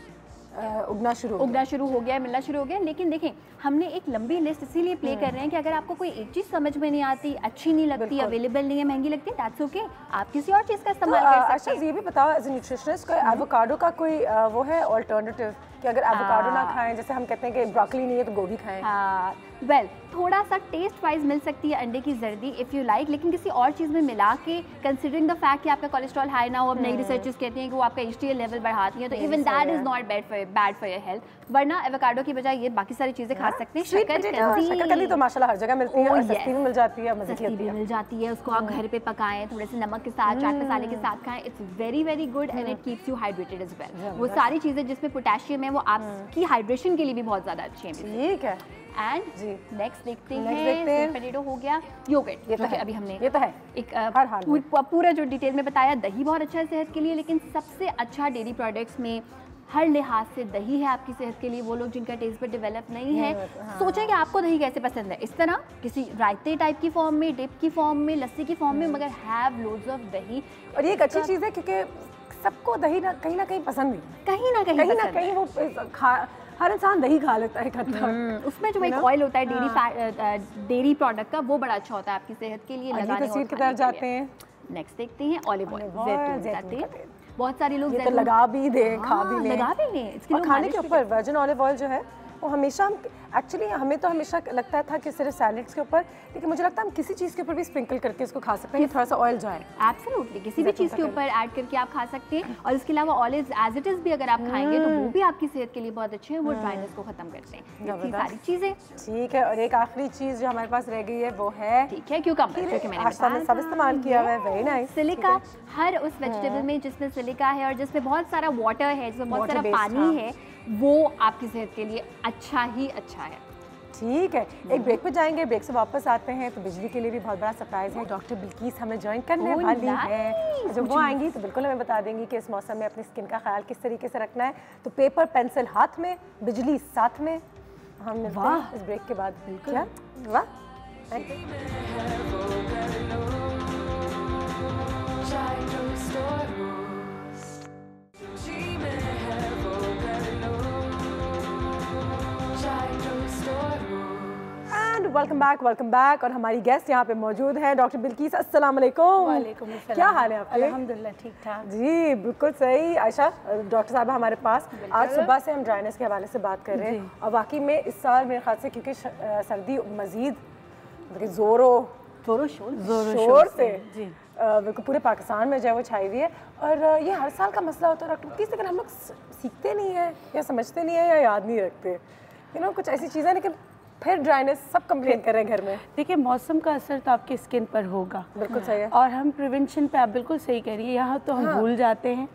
उगना शुरू हो गया, मिलना शुरू हो गया। लेकिन देखें, हमने एक लंबी लिस्ट इसीलिए प्ले कर रहे हैं कि अगर आपको कोई एक चीज़ समझ में नहीं आती, अच्छी नहीं लगती, अवेलेबल नहीं है, महंगी लगती है, दैट्स ओके, आप किसी और चीज़ का इस्तेमाल कर सकते हैं। ये भी बताओ एज ए न्यूट्रिशनिस्ट, एवोकाडो का कोई वो है ऑल्टरनेटिव कि अगर एवोकाडो ना खाएं, जैसे हम कहते हैं कि ब्रोकली नहीं है तो गोभी खाएं? हाँ, वेल, थोड़ा सा टेस्ट वाइज मिल सकती है अंडे की जर्दी इफ़ यू लाइक, लेकिन किसी और चीज़ में मिला के, कंसिडरिंग द फैक्ट कि आपका कोलेस्ट्रॉल हाई ना हो। अब नई रिसर्चेस कहती हैं कि वो आपका HDL लेवल बढ़ाती है, तो even that is not bad for your health. वरना एवोकाडो की बजाय ये बाकी सारी चीज़ें खा सकते हैं। शकरकंदी तो माशाल्लाह हर जगह मिलती है, सस्ती भी मिल जाती है, सस्ती भी मिल जाती है। उसको आप घर पे पकाएं, थोड़े से नमक के साथ, चाट मसाले के साथ खाएं, it's very very good and it keeps you hydrated as well. वो सारी चीज़ें जिसमें पोटेशियम है वो आपकी हाइड्रेशन के लिए भी बहुत ज़्यादा अच्छी है। ठीक है। एंड नेक्स्ट देखते हैं, पोटैटो हो गया, योगर्ट, ये तो है, अभी हमने ये तो है एक पूरा जो डिटेल में बताया। दही बहुत अच्छा है सेहत के लिए, लेकिन सबसे अच्छा डेयरी प्रोडक्ट्स में हर लिहाज से दही है आपकी सेहत के लिए। वो लोग जिनका टेस्ट पर डेवलप नहीं है, सोचें कि आपको दही कैसे पसंद है, इस तरह किसी रायते टाइप की फॉर्म में, डिप की फॉर्म में, लस्सी की फॉर्म में, मगर हैव लोड्स ऑफ दही। और ये एक अच्छी चीज़ है क्योंकि सबको दही ना कहीं पसंद नहीं, कहीं ना कहीं वो हर इंसान दही खा लेता है इकट्ठा। उसमें जो एक ऑयल होता है डेयरी प्रोडक्ट का, वो बड़ा अच्छा होता है आपकी सेहत के लिए लगाने तस्वीर की तरफ जाते हैं। नेक्स्ट देखते हैं ऑलिव ऑयल, जैतून। बहुत सारे लोग तो लगा भी दे, खा भी ले, लगा भी ले। और खाने के ऊपर वर्जिन ऑलिव ऑयल जो है वो हमेशा हम एक्चुअली हमें तो हमेशा लगता था कि सिर्फ सैलेड्स के ऊपर, लेकिन मुझे लगता है हम किसी चीज़ के ऊपर भी स्प्रिंकल करके इसको खा सकते हैं कि थोड़ा सा ऑयल जाए। एब्सोल्युटली, किसी भी चीज़ के ऊपर ऐड करके आप खा सकते हैं। और इसके अलावा ऑलिव्स एज इट इज़ भी अगर आप खाएंगे तो वो भी आपकी सेहत के लिए बहुत अच्छे हैं, वो ड्राइनेस को खत्म करते हैं। इतनी सारी चीज़ें। ठीक है, और एक आखिरी चीज़ जो हमारे पास रह गई है वो है, ठीक है, क्यूकम्बर, जो कि मैंने सब इस्तेमाल किया हुआ है। Very nice. सिलिका, हर उस वेजिटेबल में जिसमें सिलिका है और जिसमें बहुत सारा वाटर है, जिसमें बहुत सारा पानी है, वो आपकी सेहत के लिए अच्छा ही अच्छा है। ठीक है, एक ब्रेक पे जाएंगे, ब्रेक से वापस आते हैं तो बिजली के लिए भी बहुत बड़ा सरप्राइज है। डॉक्टर बिल्किस हमें ज्वाइन करने वाली है। जब वो आएंगी तो बिल्कुल हमें बता देंगी कि इस मौसम में अपनी स्किन का ख्याल किस तरीके से रखना है। तो पेपर पेंसिल हाथ में, बिजली साथ में, हम मिलते हैं इस ब्रेक के बाद। बिल्कुल वाह। Welcome back. और हमारी गेस्ट यहाँ पे मौजूद है डॉक्टर बिल्किस। अस्सलाम वालेकुम। वालेकुम अस्सलाम। क्या हाल है आपके? अल्हम्दुलिल्लाह ठीक ठाक। जी बिल्कुल सही। आयशा, डॉक्टर साहब हमारे पास आज सुबह से हम ड्राइनेस के हवाले से बात कर रहे हैं और वाकई में इस साल मेरे ख्याल से क्योंकि सर्दी मजीद जोरों शोर से बिल्कुल पूरे पाकिस्तान में जो है वो छाई हुई है और ये हर साल का मसला होता है डॉक्टर बिल्किस, अगर हम लोग सीखते नहीं है या समझते नहीं है या याद नहीं रखते, कुछ ऐसी चीज़ें, लेकिन फिर ड्राइनेस सब कंप्लेन कर रहे हैं घर में। देखिए, मौसम का असर तो आपकी स्किन पर होगा, बिल्कुल सही है। और हम प्रिवेंशन पे, आप बिल्कुल सही कह रही है, यहाँ तो हम भूल जाते हैं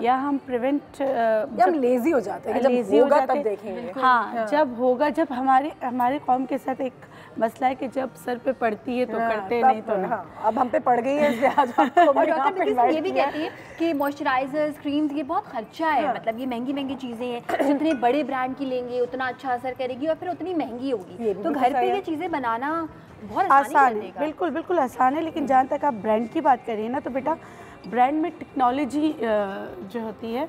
या हम प्रिवेंट या हम लेजी हो जाते हैं, जब होगा तब देखेंगे। हाँ, जब होगा, जब हमारे कौम के साथ एक मसला है कि जब सर पे पड़ती है तो करते नहीं तो नहीं। अब हम पे पड़ गई है इसलिए आज ये भी कहती है कि मॉइस्चराइजर्स, क्रीम्स, ये बहुत खर्चा है, मतलब ये महंगी महंगी चीज़ें हैं, जितने बड़े ब्रांड की लेंगे उतना अच्छा असर करेगी और फिर उतनी महंगी होगी। तो घर पे ये चीज़ें बनाना बहुत आसान है। बिल्कुल आसान है, लेकिन जहाँ तक आप ब्रांड की बात करिए ना, तो बेटा ब्रांड में टेक्नोलॉजी जो होती है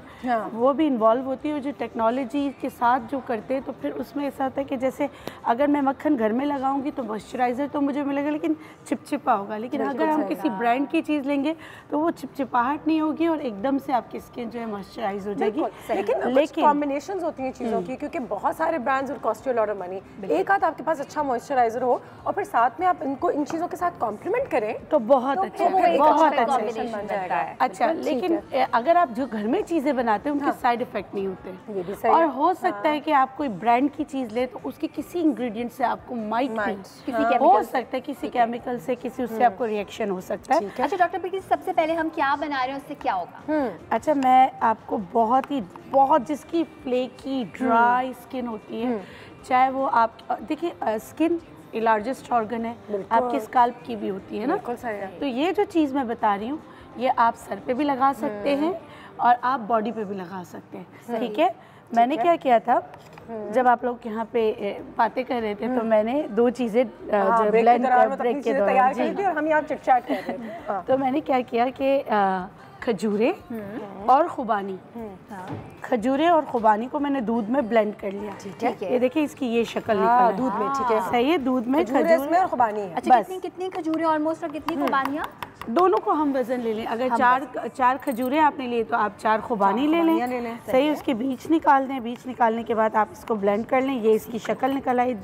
वो भी इन्वॉल्व होती है, और जो टेक्नोलॉजी के साथ जो करते हैं तो फिर उसमें ऐसा होता है कि जैसे अगर मैं मक्खन घर में लगाऊंगी तो मॉइस्चराइज़र तो मुझे मिलेगा लेकिन चिपचिपा होगा, लेकिन अगर हम किसी ब्रांड की चीज़ लेंगे तो वो चिपचिपाहट नहीं होगी और एकदम से आपकी स्किन जो है मॉइस्चराइज हो जाएगी। लेकिन कॉम्बिनेशंस होती हैं चीज़ों की, क्योंकि बहुत सारे ब्रांड्स और cost you lot of money. एक आध आपके पास अच्छा मॉइस्चराइजर हो और फिर साथ में आप इनको इन चीज़ों के साथ कॉम्प्लीमेंट करें तो बहुत अच्छा, बहुत अच्छा। अच्छा, लेकिन अगर आप जो घर में चीज़ें बनाते हैं उनके साइड इफेक्ट नहीं होते, ये भी सही। और हो सकता है कि आप कोई ब्रांड की चीज़ ले तो उसके किसी इंग्रेडिएंट से आपको हो सकता है, किसी केमिकल से, किसी उससे आपको रिएक्शन हो सकता है। अच्छा डॉक्टर बिल्किस, सबसे पहले हम क्या बना रहे हैं उससे क्या होगा? अच्छा, मैं आपको बहुत जिसकी फ्लेकी ड्राई स्किन होती है, चाहे वो आप देखिए, स्किन लार्जेस्ट ऑर्गन है, आपके स्काल्प की भी होती है ना, तो ये जो चीज़ मैं बता रही हूँ ये आप सर पे भी लगा सकते हैं और आप बॉडी पे भी लगा सकते हैं। ठीक है, मैंने क्या किया था, जब आप लोग यहाँ पे बातें कर रहे थे तो मैंने दो चीज़ें जो ब्लेंड ब्रेक के दौरान जी और हम यहाँ चिट-चैट कर रहे थे, तो मैंने क्या किया कि खजूरे और खुबानी, खजूरे और खुबानी को मैंने दूध में ब्लेंड कर लिया। ठीक है, ये देखिए इसकी ये शक्ल निकल है दूध में। ठीक है, सही है, दूध में खजूरे और खुबानी है। अच्छा, कितनी खजूरें ऑलमोस्ट और कितनी खुबानियाँ? दोनों को हम वजन ले लें। अगर चार खजूरें आपने लिए तो आप 4 खुबानी ले लें। सही, उसके बीज निकाल दें। बीज निकालने के बाद आप इसको ब्लेंड कर लें। ये इसकी शक्ल निकल आई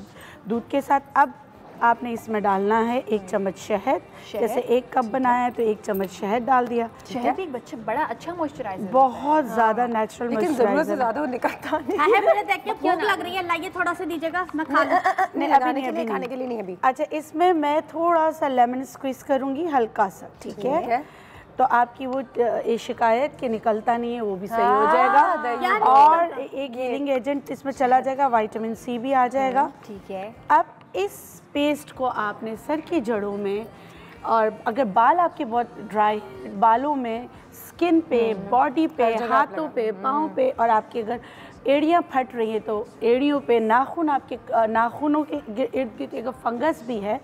दूध के साथ। अब आपने इसमें डालना है 1 चम्मच शहद। जैसे 1 कप बनाया है तो 1 चम्मच शहद डाल दिया। शहद भी बड़ा अच्छा मॉइस्चराइजर, बहुत ज़्यादा नेचुरल लेकिन ज़रूरत से ज़्यादा वो निकलता नहीं है। मुझे देख के भूख लग रही है, लाइए थोड़ा सा दीजिएगा, मैं खा लूं। नहीं, अभी खाने के लिए नहीं अभी। अच्छा, इसमें मैं थोड़ा सा लेमन स्क्वीज करूँगी, हल्का सा। ठीक है, तो आपकी वो शिकायत कि निकलता नहीं है वो भी सही हो जाएगा, और एक हीलिंग एजेंट इसमें चला जाएगा, विटामिन सी भी आ जाएगा। ठीक है, अब इस पेस्ट को आपने सर की जड़ों में, और अगर बाल आपके बहुत ड्राई, बालों में, स्किन पे, बॉडी पे, हाथों पे, पाँव पे, और आपके अगर एड़ियाँ फट रही हैं तो एड़ियों पे, नाखून, आपके नाखूनों के इर्द गिर्द अगर फंगस भी है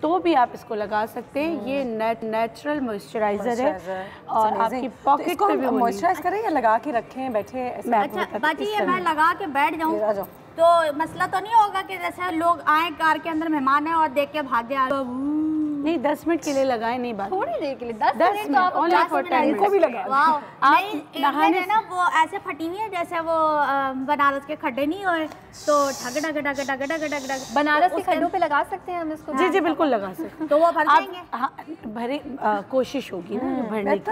तो भी आप इसको लगा सकते हैं। ये नेचुरल मॉइस्चराइजर है और आपकी पॉकेट पे भी मॉइस्चराइज करें या लगा के रखें बैठे? अच्छा बाजी, ये मैं लगा के बैठ जाऊँ तो मसला तो नहीं होगा कि जैसे लोग आए कार के अंदर, मेहमान है और देख के भाग जाए? नहीं, 10 मिनट के लिए लगाएं, नहीं बात थोड़ी देर के लिए 10 10 मिनट तो आप only for 10 इनको भी लगा वाह आप नहीं नहाने है ना वो ऐसे फटी हुई है जैसे वो बनारस के खड्डे नहीं हुए तो ठग ठग ठग ठग ठग ठग ठग बनारस के खड्डों पे लगा सकते हैं हम इसको। जी जी बिल्कुल लगा सकते हैं। तो वो भर आप जाएंगे। हाँ भरे कोशिश होगी ना भरने की,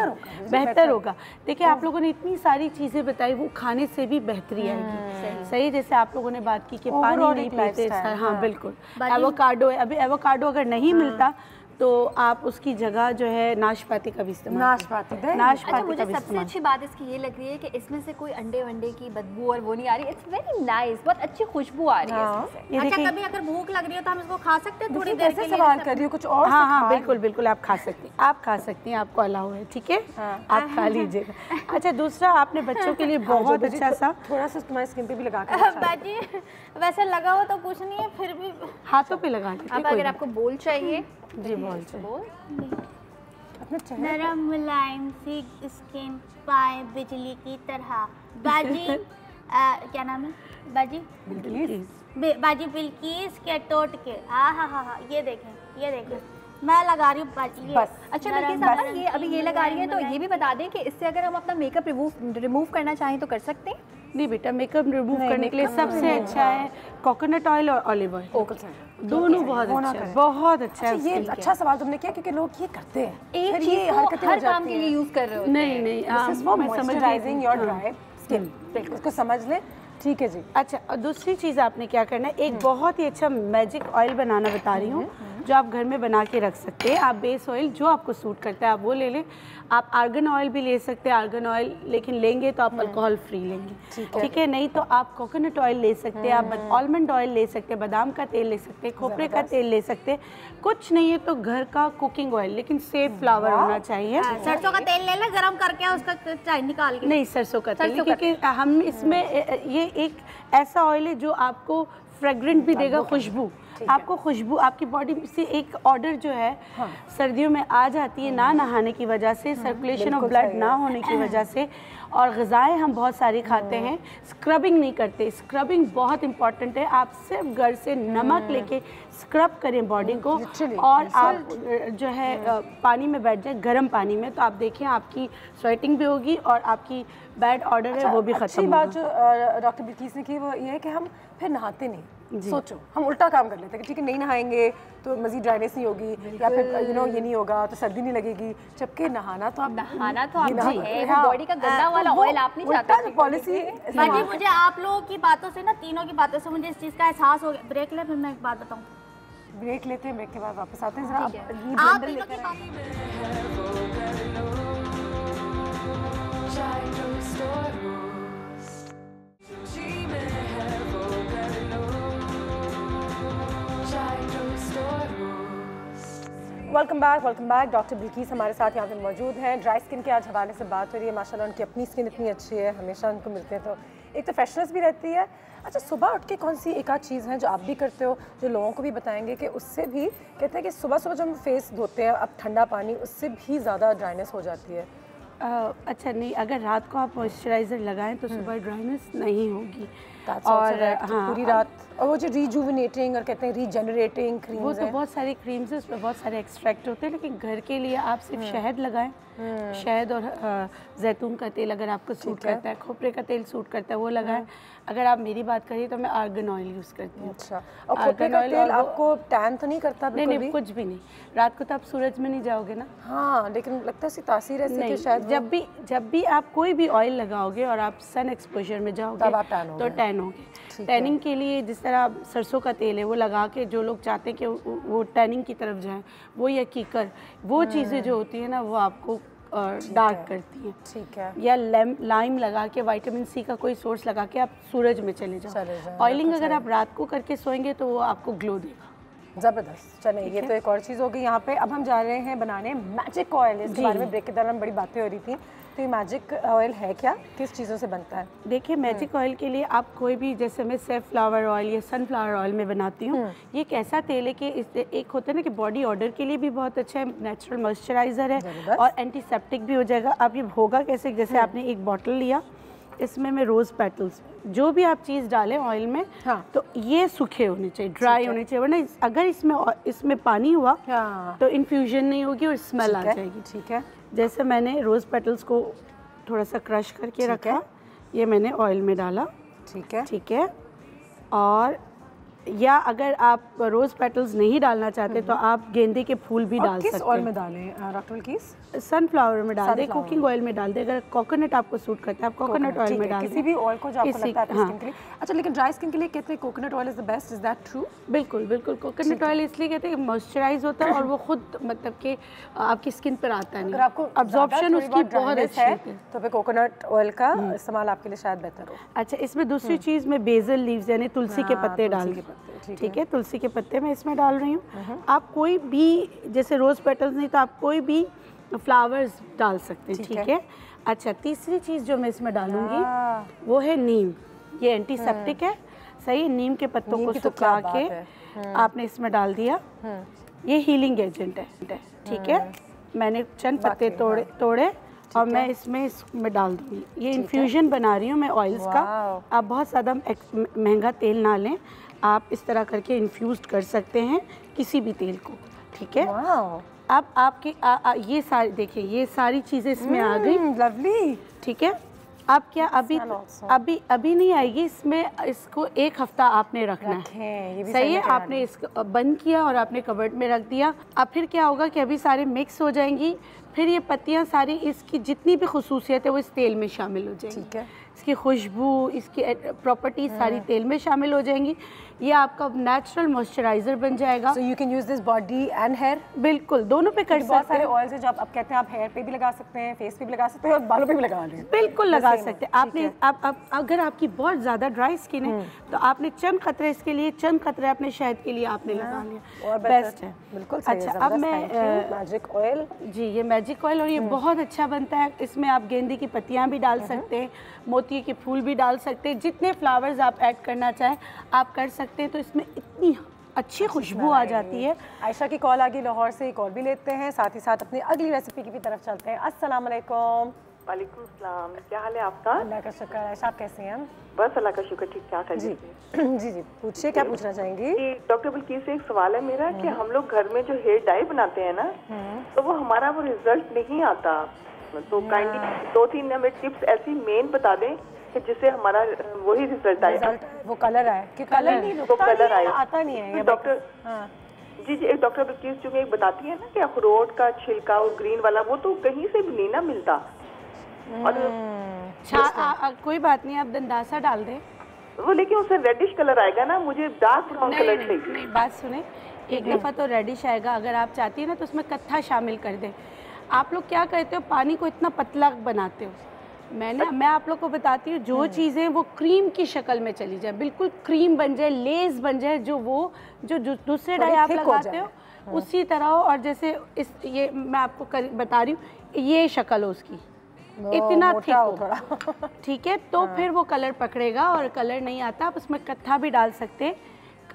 बेहतर होगा। देखिए आप लोगों ने इतनी सारी चीज़ें बताई, वो खाने से भी बेहतरी आएगी। सही, जैसे आप लोगों ने बात की कि पानी नहीं पीते, हाँ बिल्कुल। एवोकाडो है, अभी एवोकाडो अगर नहीं मिलता तो आप उसकी जगह जो है नाशपाती का भी इस्तेमाल नाशपाती अच्छा, मुझे सबसे अच्छी बात इसकी ये लग रही है कि इसमें से कोई अंडे वंडे की बदबू और वो नहीं आ रही। इट्स वेरी नाइस, बहुत अच्छी खुशबू आ रही है इसमें से। अच्छा कभी अगर भूख लग रही हो तो हम इसको खा सकते हैं थोड़ी देर के कैसे लिए? सवाल कर रही हो कुछ और? हाँ हाँ बिल्कुल बिल्कुल आप खा सकती हैं, आप खा सकती हैं, आपको अलाउ है, ठीक है आप खा लीजिएगा। अच्छा दूसरा आपने बच्चों के लिए बहुत अच्छा सा थोड़ा सा तुम्हारी स्किन पे भी लगा के बाजी वैसे लगा हो तो कुछ नहीं है फिर भी हाथों पे लगा लीजिए। अब अगर आपको बोल चाहिए जी बोल अपने चेहरे नरम मुलायम सी स्किन पाए बिजली की तरह बाजी क्या नाम है बाजी बाजी बिल्किस के टोट के हाँ ये देखें मैं लगा रही हूँ बाजी ये। बस। अच्छा बिल्कुल साहब ये अभी ये लगा रही है तो ये भी बता दें कि इससे अगर हम अपना मेकअप रिमूव करना चाहें तो कर सकते हैं? नहीं बेटा, मेकअप रिमूव करने के लिए सबसे अच्छा है कोकोनट ऑयल और ऑलिव ऑयल, दोनों बहुत अच्छा है, बहुत अच्छा है। ये अच्छा सवाल तुमने किया क्योंकि लोग ये करते हैं, एक फिर चीज ये को हरकतें हो हर काम जाती के लिए हैं। यूज कर रहे हो। नहीं मैं समझ मॉइस्चराइजिंग योर ड्राई स्किन, इसको समझ ले, ठीक है जी। अच्छा और दूसरी चीज़ आपने क्या करना है, एक बहुत ही अच्छा मैजिक ऑयल बनाना बता रही हूँ जो आप घर में बना के रख सकते हैं। आप बेस ऑयल जो आपको सूट करता है आप वो ले लें। आप आर्गन ऑयल भी ले सकते हैं, आर्गन ऑयल लेकिन लेंगे तो आप अल्कोहल फ्री लेंगे, ठीक है। नहीं तो आप कोकोनट ऑयल ले सकते हैं, आप आलमंड ऑयल ले सकते हैं, बादाम का तेल ले सकते हैं, खोपरे का तेल ले सकते हैं। कुछ नहीं है तो घर का कुकिंग ऑयल, लेकिन सेफ फ्लावर होना चाहिए। सरसों का तेल ले ले गरम करके उसका चाय निकाल के। नहीं सरसों का तेल, क्योंकि हम इसमें ये एक ऐसा ऑयल है जो आपको फ्रेग्रेंट भी देगा, खुशबू आपको, खुशबू आपकी बॉडी से एक ऑर्डर जो है सर्दियों में आ जाती है ना नहाने की वजह से, सर्कुलेशन ऑफ ब्लड ना होने की वजह से, और ग़िज़ाएँ हम बहुत सारी खाते हैं, स्क्रबिंग नहीं करते। स्क्रबिंग बहुत इंपॉर्टेंट है। आप सिर्फ घर से नमक लेके स्क्रब करें बॉडी को, और आप जो है पानी में बैठ जाए, गर्म पानी में, तो आप देखें आपकी स्वेटिंग भी होगी और आपकी बैड ऑर्डर है वो भी खत्म होगा। बात जो डॉक्टर बिल्किस ने की वो ये है कि हम फिर नहाते नहीं। सोचो हम उल्टा काम कर लेते हैं कि ठीक है नहीं नहाएंगे तो मज़ीद ड्राइनेस नहीं होगी, या फिर ये नहीं होगा तो सर्दी नहीं लगेगी, जबकि नहाना तो आप बॉडी का गंदा वाला ऑयल आप नहीं चाहते। पॉलिसी बाजी मुझे आप लोगों की बातों से ना, तीनों की बातों से मुझे इस चीज़ का एहसास हो गया। ब्रेक ले, फिर मैं एक बात बताऊँ। ब्रेक लेते हैं, ब्रेक के बाद वापस आते हैं। जरा आप तीनों की बात वेलकम बैक। डॉक्टर बिल्किस हमारे साथ यहाँ पे मौजूद हैं। ड्राई स्किन के आज हवाले से बात हो रही है। माशाल्लाह उनकी अपनी स्किन इतनी अच्छी है, हमेशा उनको मिलते हैं तो एक तो फ्रेशनेस भी रहती है। अच्छा सुबह उठ के कौन सी एक आध चीज़ है जो आप भी करते हो, जो लोगों को भी बताएंगे कि उससे भी कहते हैं कि सुबह सुबह जब हम फेस धोते हैं अब ठंडा पानी, उससे भी ज़्यादा ड्राइनेस हो जाती है? अच्छा नहीं, अगर रात को आप मॉइस्चराइज़र लगाएं तो सुबह ड्राइनेस नहीं होगी। और हाँ पूरी रात, और वो जो रिजुविनेटिंग और कहते हैं रीजनरेटिंग क्रीम्स, वो तो बहुत सारी क्रीम्स है, उसमें बहुत सारे एक्सट्रैक्ट होते हैं, लेकिन घर के लिए आप सिर्फ शहद लगाएं। शहद और जैतून का तेल अगर आपको सूट करता है, खोपरे का तेल सूट करता है वो लगाएं। अगर आप मेरी बात करिए तो मैं आर्गन ऑयल यूज़ करती हूँ। अच्छा, और खोपरे का तेल आपको टैन तो नहीं करता? नहीं कुछ भी नहीं। रात को तो आप सूरज में नहीं जाओगे ना। हाँ लेकिन लगता है इसकी तासीर ऐसी नहीं, कि शायद जब भी आप कोई भी ऑयल लगाओगे और आप सन एक्सपोजर में जाओगे तब आप टैन होगे। तो टैन होगे। टैनिंग के लिए जिस तरह सरसों का तेल है वो लगा के जो लोग चाहते हैं कि वो टैनिंग की तरफ जाएं, वो या कीकर, वो चीज़ें जो होती है ना वो आपको डार्क करती हैं। ठीक है। या लाइम लगा के, विटामिन सी का कोई सोर्स लगा के आप सूरज में चले जाओ। ऑयलिंग अगर आप रात को करके सोएंगे तो वो आपको ग्लो देगा। ज़बरदस्त। चलें ये तो एक और चीज़ हो गई। यहाँ पे अब हम जा रहे हैं बनाने मैजिक ऑयल। इसके बारे में ब्रेक के दौरान बड़ी बातें हो रही थी, तो ये मैजिक ऑयल है क्या, किस चीज़ों से बनता है? देखिए मैजिक ऑयल के लिए आप कोई भी, जैसे मैं सनफ्लावर ऑयल या सनफ्लावर ऑयल में बनाती हूँ, ये एक ऐसा तेल है कि एक होता है ना कि बॉडी ऑर्डर के लिए भी बहुत अच्छा है, नेचुरल मॉइस्चराइज़र है और एंटीसेप्टिक भी हो जाएगा। अब ये होगा कैसे, जैसे आपने एक बॉटल लिया, इसमें मैं रोज़ पेटल्स, जो भी आप चीज़ डालें ऑयल में, हाँ। तो ये सूखे होने चाहिए, ड्राई होने चाहिए, वरना अगर इसमें पानी हुआ हाँ। तो इन्फ्यूजन नहीं होगी और स्मेल आ जाएगी। ठीक है। जैसे मैंने रोज़ पेटल्स को थोड़ा सा क्रश करके रखा, ये मैंने ऑयल में डाला। ठीक है। ठीक है। और या अगर आप रोज़ पेटल्स नहीं डालना चाहते तो आप गेंदे के फूल भी डाल सकते हैं। किस ऑयल में डालें डॉक्टर किस? सनफ्लावर में डाल दें, कुकिंग ऑयल में डाल दें। अगर कोकोनट आपको सूट करता है आप कोकोनट ऑयल में डाल दें, किसी भी ऑयल को जो आपको लगता है आपकी हाँ। स्किन के लिए। अच्छा, लेकिन ड्राई स्किन के लिए कहते हैं coconut oil is the best, is that true? बिल्कुल बिल्कुल, कोकोनट ऑयल इसलिए कहते हैं मॉइस्चराइज होता है और वो खुद मतलब कि आपकी स्किन पर आता है, अगर आपको अब्जॉर्प्शन उसकी बहुत अच्छी होती है, तो फिर कोकोनट ऑयल का इस्तेमाल आपके लिए शायद बेहतर हो। अच्छा, इसमें दूसरी चीज़ मैं बेसल लीव्स यानी तुलसी के पत्ते डाल, ठीक है, तुलसी के पत्ते मैं इसमें डाल रही हूँ। आप कोई भी, जैसे रोज़ पेटल्स नहीं तो आप कोई भी फ्लावर्स डाल सकते हैं, ठीक है। अच्छा, तीसरी चीज़ जो मैं इसमें डालूंगी वो है नीम। ये एंटीसेप्टिक है, सही। नीम के पत्तों को सुखा के आपने इसमें डाल दिया, ये हीलिंग एजेंट है, ठीक है। मैंने चंद पत्ते तोड़े और मैं इसमें डाल दूँगी। ये इन्फ्यूजन बना रही हूँ मैं ऑयल्स का। आप बहुत ज़्यादा महंगा तेल ना लें, आप इस तरह करके इन्फ्यूज़ कर सकते हैं किसी भी तेल को, ठीक है। अब आपके ये सारी देखिए, ये सारी चीज़ें इसमें आ गई, लवली, ठीक है। अब क्या अभी नहीं आएगी इसमें, इसको एक हफ्ता आपने रखना है, सही है। आपने इसको बंद किया और आपने कबर्ड में रख दिया। अब फिर क्या होगा कि अभी सारे मिक्स हो जाएंगी, फिर ये पत्तियाँ सारी, इसकी जितनी भी खुसूसियत है वो इस तेल में शामिल हो जाएंगी, ठीक है। इसकी खुशबू, इसकी प्रॉपर्टीज सारी तेल में शामिल हो जाएंगी। ये आपका नेचुरल मॉइस्चराइजर बन जाएगा। So you can use this body and hair, बिल्कुल दोनों पे कर सकते हैं। बहुत सारे ऑयल्स हैं जो आप कहते हैं आप हेयर पे भी लगा सकते हैं, फेस पे भी लगा सकते हैं और बालों पे भी लगा लें, बिल्कुल लगा सकते हैं। आपने अगर आपकी बहुत ज़्यादा ड्राई स्किन है तो आपने चंद खतरे इसके लिए, चंद खतरे अपने शहद के लिए आपने लगा लिया, और बेस्ट है, बिल्कुल। अच्छा, अब मैं मैजिक ऑयल, जी ये मैजिक ऑयल, और ये बहुत अच्छा बनता है। इसमें आप गेंदे की पत्तियाँ भी डाल सकते हैं, मोती के फूल भी डाल सकते हैं, जितने फ्लावर्स आप ऐड करना चाहें आप कर सकते हैं। तो इसमें इतनी अच्छी खुशबू आ जाती है। आयशा की कॉल आ गई लाहौर से, कॉल भी लेते हैं, साथ ही साथ अपनी अगली रेसिपी की भी तरफ चलते हैं। अस्सलाम वालेकुम। वालेकुम सलाम, क्या हाल है आपका? अल्लाह का शुक्र। आयशा आप कैसे हैं? बस अल्लाह का शुक्र, ठीक ठाक है जी। जी जी पूछिए, क्या पूछना चाहेंगी? डॉक्टर बल्कीस से एक सवाल है मेरा कि हम लोग घर में जो हेयर डाई बनाते हैं ना, तो वो हमारा वो रिजल्ट नहीं आता, तो काइंडली 2-3 हमें टिप्स ऐसी मेन बता दें कि जिससे हमारा वही रिजल्ट आए, वो कलर आए कि कलर नहीं, वो कलर आए, आता नहीं है डॉक्टर। जी जी, एक डॉक्टर बल्कीस जो एक बताती है ना कि अखरोट का छिलका और ग्रीन वाला वो तो कहीं से भी नहीं ना मिलता, और कोई बात नहीं, आप दंदासा डाल दें वो, लेकिन उससे रेडिश कलर आएगा ना, मुझे डार्क ब्राउन कलर चाहिए। नहीं, बात सुने, एक दफ़ा तो रेडिश आएगा, अगर आप चाहती हैं ना तो उसमें कत्था शामिल कर दें। आप लोग क्या करते हो, पानी को इतना पतला बनाते हो। मैं आप लोग को बताती हूँ, जो चीज़ें वो क्रीम की शक्ल में चली जाए, बिल्कुल क्रीम बन जाए, लेस बन जाए, जो दूसरे डाई आप लगाते हो उसी तरह हो। और जैसे ये मैं आपको बता रही हूँ, ये शक्ल हो उसकी, इतना थिक हो, ठीक है। तो फिर वो कलर पकड़ेगा, और कलर नहीं आता आप उसमें कत्था भी डाल सकते हैं।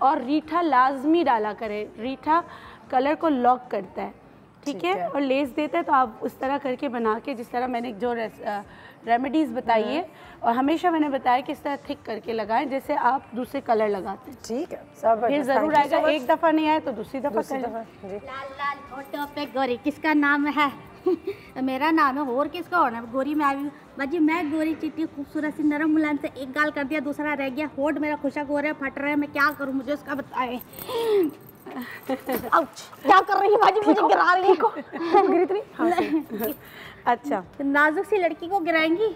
और रीठा लाजमी डाला करें, रीठा कलर को लॉक करता है, ठीक है, और लेस देता है। तो आप उस तरह करके बना के, जिस तरह मैंने जो रेमेडीज़ बताई है, और हमेशा मैंने बताया कि इस तरह थिक करके लगाएं जैसे आप दूसरे कलर लगाते हैं, ठीक है। सब फिर ज़रूर आएगा, एक दफ़ा नहीं आए तो दूसरी दफ़ा करें। लाल लाल फोटो पे गोरी किसका नाम है? मेरा नाम है, और किसका होना है? गोरी में आई हूँ बाजी, मैं गोरी चिट्टी खूबसूरत सी नरम मुलायम से, एक गाल कर दिया दूसरा रह गया, होठ मेरा खुशक हो रहा है, फट रहा है, मैं क्या करूँ, मुझे उसका बताएं। क्या कर रही है बाजी, मुझे गिरा रही को गिरी इतनी। अच्छा, नाजुक सी लड़की को गिराएंगी।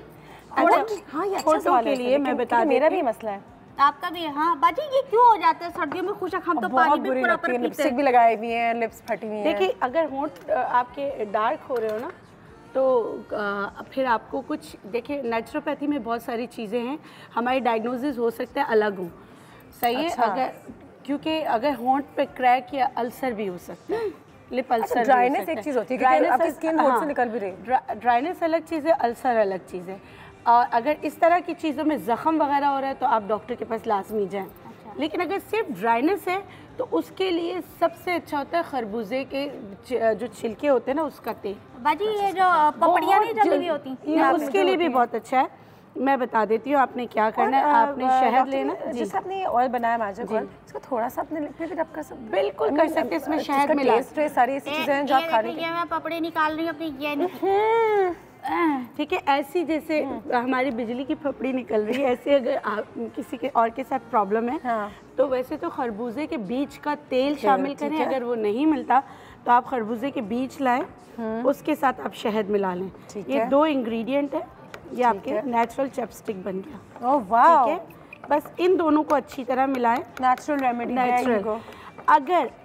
हाँ, ये फोटो के लिए मैं बता, मेरा भी मसला है, आपका भी है। हाँ बाजी, ये क्यों हो जाते हैं सर्दियों में खुशक? हम तो पानी भी पूरा पीते हैं, लिपस्टिक भी लगाई हुई है, लिप्स फटी हुई है। देखिए, अगर होंठ आपके डार्क हो रहे हो ना, तो फिर आपको कुछ, देखिए नेचुरोपैथी में बहुत सारी चीज़ें हैं, हमारी डायग्नोसिस हो सकता है अलग हो, सही है। अगर क्योंकि अगर होंठ पे क्रैक या अल्सर भी हो सकता है, लिप अल्सर। ड्राइनेस एक चीज़ होती है, आपकी स्किन होंठ से निकल भी रही, ड्राइनेस अलग चीज़ है, अल्सर अलग चीज़ है। और अगर इस तरह की चीज़ों में ज़ख़म वगैरह हो रहा है तो आप डॉक्टर के पास लाजमी जाएं। लेकिन अगर सिर्फ ड्राइनेस है तो उसके लिए सबसे अच्छा होता है खरबूजे के जो छिलके होते हैं ना, उसका तेल। बाजी ये जो पपड़ियाँ नहीं जमी हुई होती, उसके लिए भी बहुत अच्छा है। मैं बता देती हूँ आपने क्या करना है। आपने शहद लेना, जैसे आपने ये ऑयल बनाया मैजिक ऑयल, इसको थोड़ा सा अपने लिप पे भी रब कर सकते हैं। बिल्कुल कर सकते हैं, इसमें शहद मिला है, सारी ऐसी चीजें हैं जो आप खा रही हैं। मैं पपड़े निकाल रही हूँ अपनी, ये ठीक है। ऐसी जैसे हमारी बिजली की फपड़ी निकल रही है, ऐसे अगर आप किसी के और के साथ प्रॉब्लम है तो वैसे तो खरबूजे के बीज का तेल शामिल करें। अगर वो नहीं मिलता तो आप खरबूजे के बीज लाएं, उसके साथ आप शहद मिला लें। ये 2 इंग्रेडिएंट है, ये आपके नेचुरल चैपस्टिक बन गया। ओह वाह, ठीक है। बस इन दोनों को अच्छी तरह मिलाएं। Natural remedy, natural.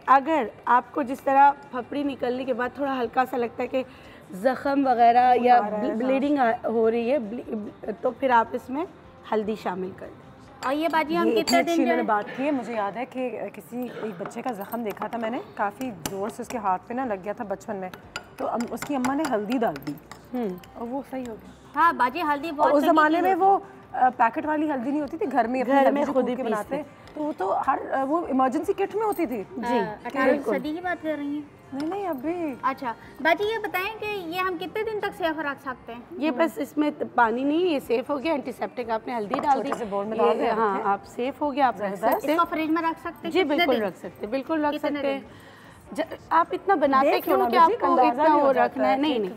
अगर आपको जिस तरह फपड़ी निकलने के बाद थोड़ा हल्का सा लगता है कि जख्म वगैरह या ब्लीडिंग हो रही है, तो फिर आप इसमें हल्दी शामिल कर दें। और ये बाजी हम कितने दिन मैंने बात की है, मुझे याद है कि किसी एक बच्चे का जख्म देखा था मैंने, काफ़ी ज़ोर से उसके हाथ पे ना लग गया था बचपन में, तो उसकी अम्मा ने हल्दी डाल दी और वो सही हो गया। हाँ बाजी, हल्दी बहुत उस ज़माने में वो पैकेट वाली हल्दी नहीं होती थी, घर में खुद ही बनाते, तो वो तो हर वो इमरजेंसी किट में होती थी। जी, 18वीं सदी की बात कर रही हैं? नहीं अभी। अच्छा बाजी, ये बताएं कि ये हम कितने दिन तक सेफ रख सकते हैं? ये बस इसमें पानी नहीं, ये सेफ हो गया। एंटीसेप्टिक आपने हल्दी डाल दी, हाँ आप सेफ हो गया। आप रख सकते हैं, इसको फ्रिज में रख सकते हैं? जी बिल्कुल रख सकते हैं, बिल्कुल रख सकते हैं। आप इतना बनाते क्यों कि आपको इतना वो रखना है? नहीं,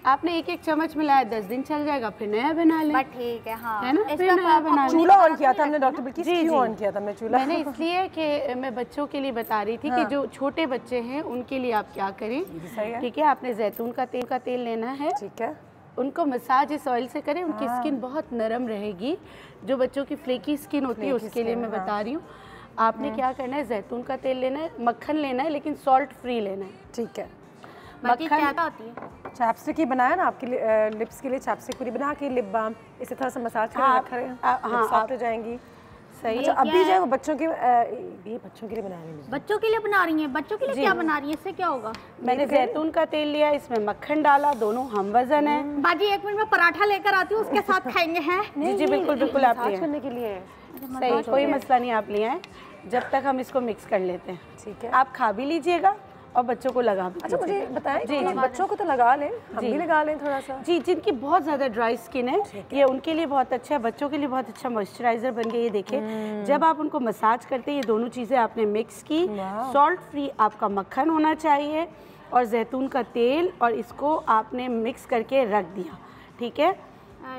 आपने 1-1 चम्मच मिलाया, 10 दिन चल जाएगा, फिर नया बना लें। ठीक है, हाँ है ना, फिर नया बना लें। चूल्हा ऑन किया था हमने डॉक्टर बिल्किस, क्यों ऑन किया था मैं चूल्हा? मैंने इसलिए कि मैं बच्चों के लिए बता रही थी कि जो छोटे बच्चे हैं उनके लिए आप क्या करें। ठीक है, आपने जैतून का तेल लेना है। ठीक है, उनको मसाज इस ऑयल से करें, उनकी स्किन बहुत नरम रहेगी। जो बच्चों की फ्लेकी स्किन होती है उसके लिए मैं बता रही हूँ। आपने क्या करना है, जैतून का तेल लेना है, मक्खन लेना है, लेकिन सॉल्ट फ्री लेना है। ठीक है। मक्खन क्या होती है? चैपस्टिक ही बनाया ना आपके लिए, लिप्स के लिए चैपस्टिक पूरी बना के लिप बाम इसे थोड़ा सा मसाज करके रखा है। हाँ, सॉफ्ट हो जाएंगी। सही। अच्छा, अभी जो बच्चों के ये बच्चों के लिए बना रही हैं? बच्चों के लिए बना रही हैं? बच्चों के लिए क्या बना रही है? इससे क्या होगा? मैंने जैतून का तेल लिया, इसमें मक्खन डाला, दोनों हम वजन है। बाजी 1 मिनट में पराठा लेकर आती हूँ, उसके साथ खाएंगे हैं? जी बिल्कुल आप करने के लिए सही, कोई मसला नहीं, आप ले आए। जब तक हम इसको मिक्स कर लेते हैं, ठीक है। आप खा भी लीजिएगा और बच्चों को लगा भी। अच्छा मुझे बताएं, जी बच्चों को तो लगा लें, हम भी लगा लें थोड़ा सा। जी, जिनकी बहुत ज़्यादा ड्राई स्किन है ये उनके लिए बहुत अच्छा है, बच्चों के लिए बहुत अच्छा मॉइस्चराइजर बन गया। ये देखिए, जब आप उनको मसाज करते हैं, ये दोनों चीज़ें आपने मिक्स की, सॉल्ट फ्री आपका मक्खन होना चाहिए और जैतून का तेल, और इसको आपने मिक्स करके रख दिया। ठीक है,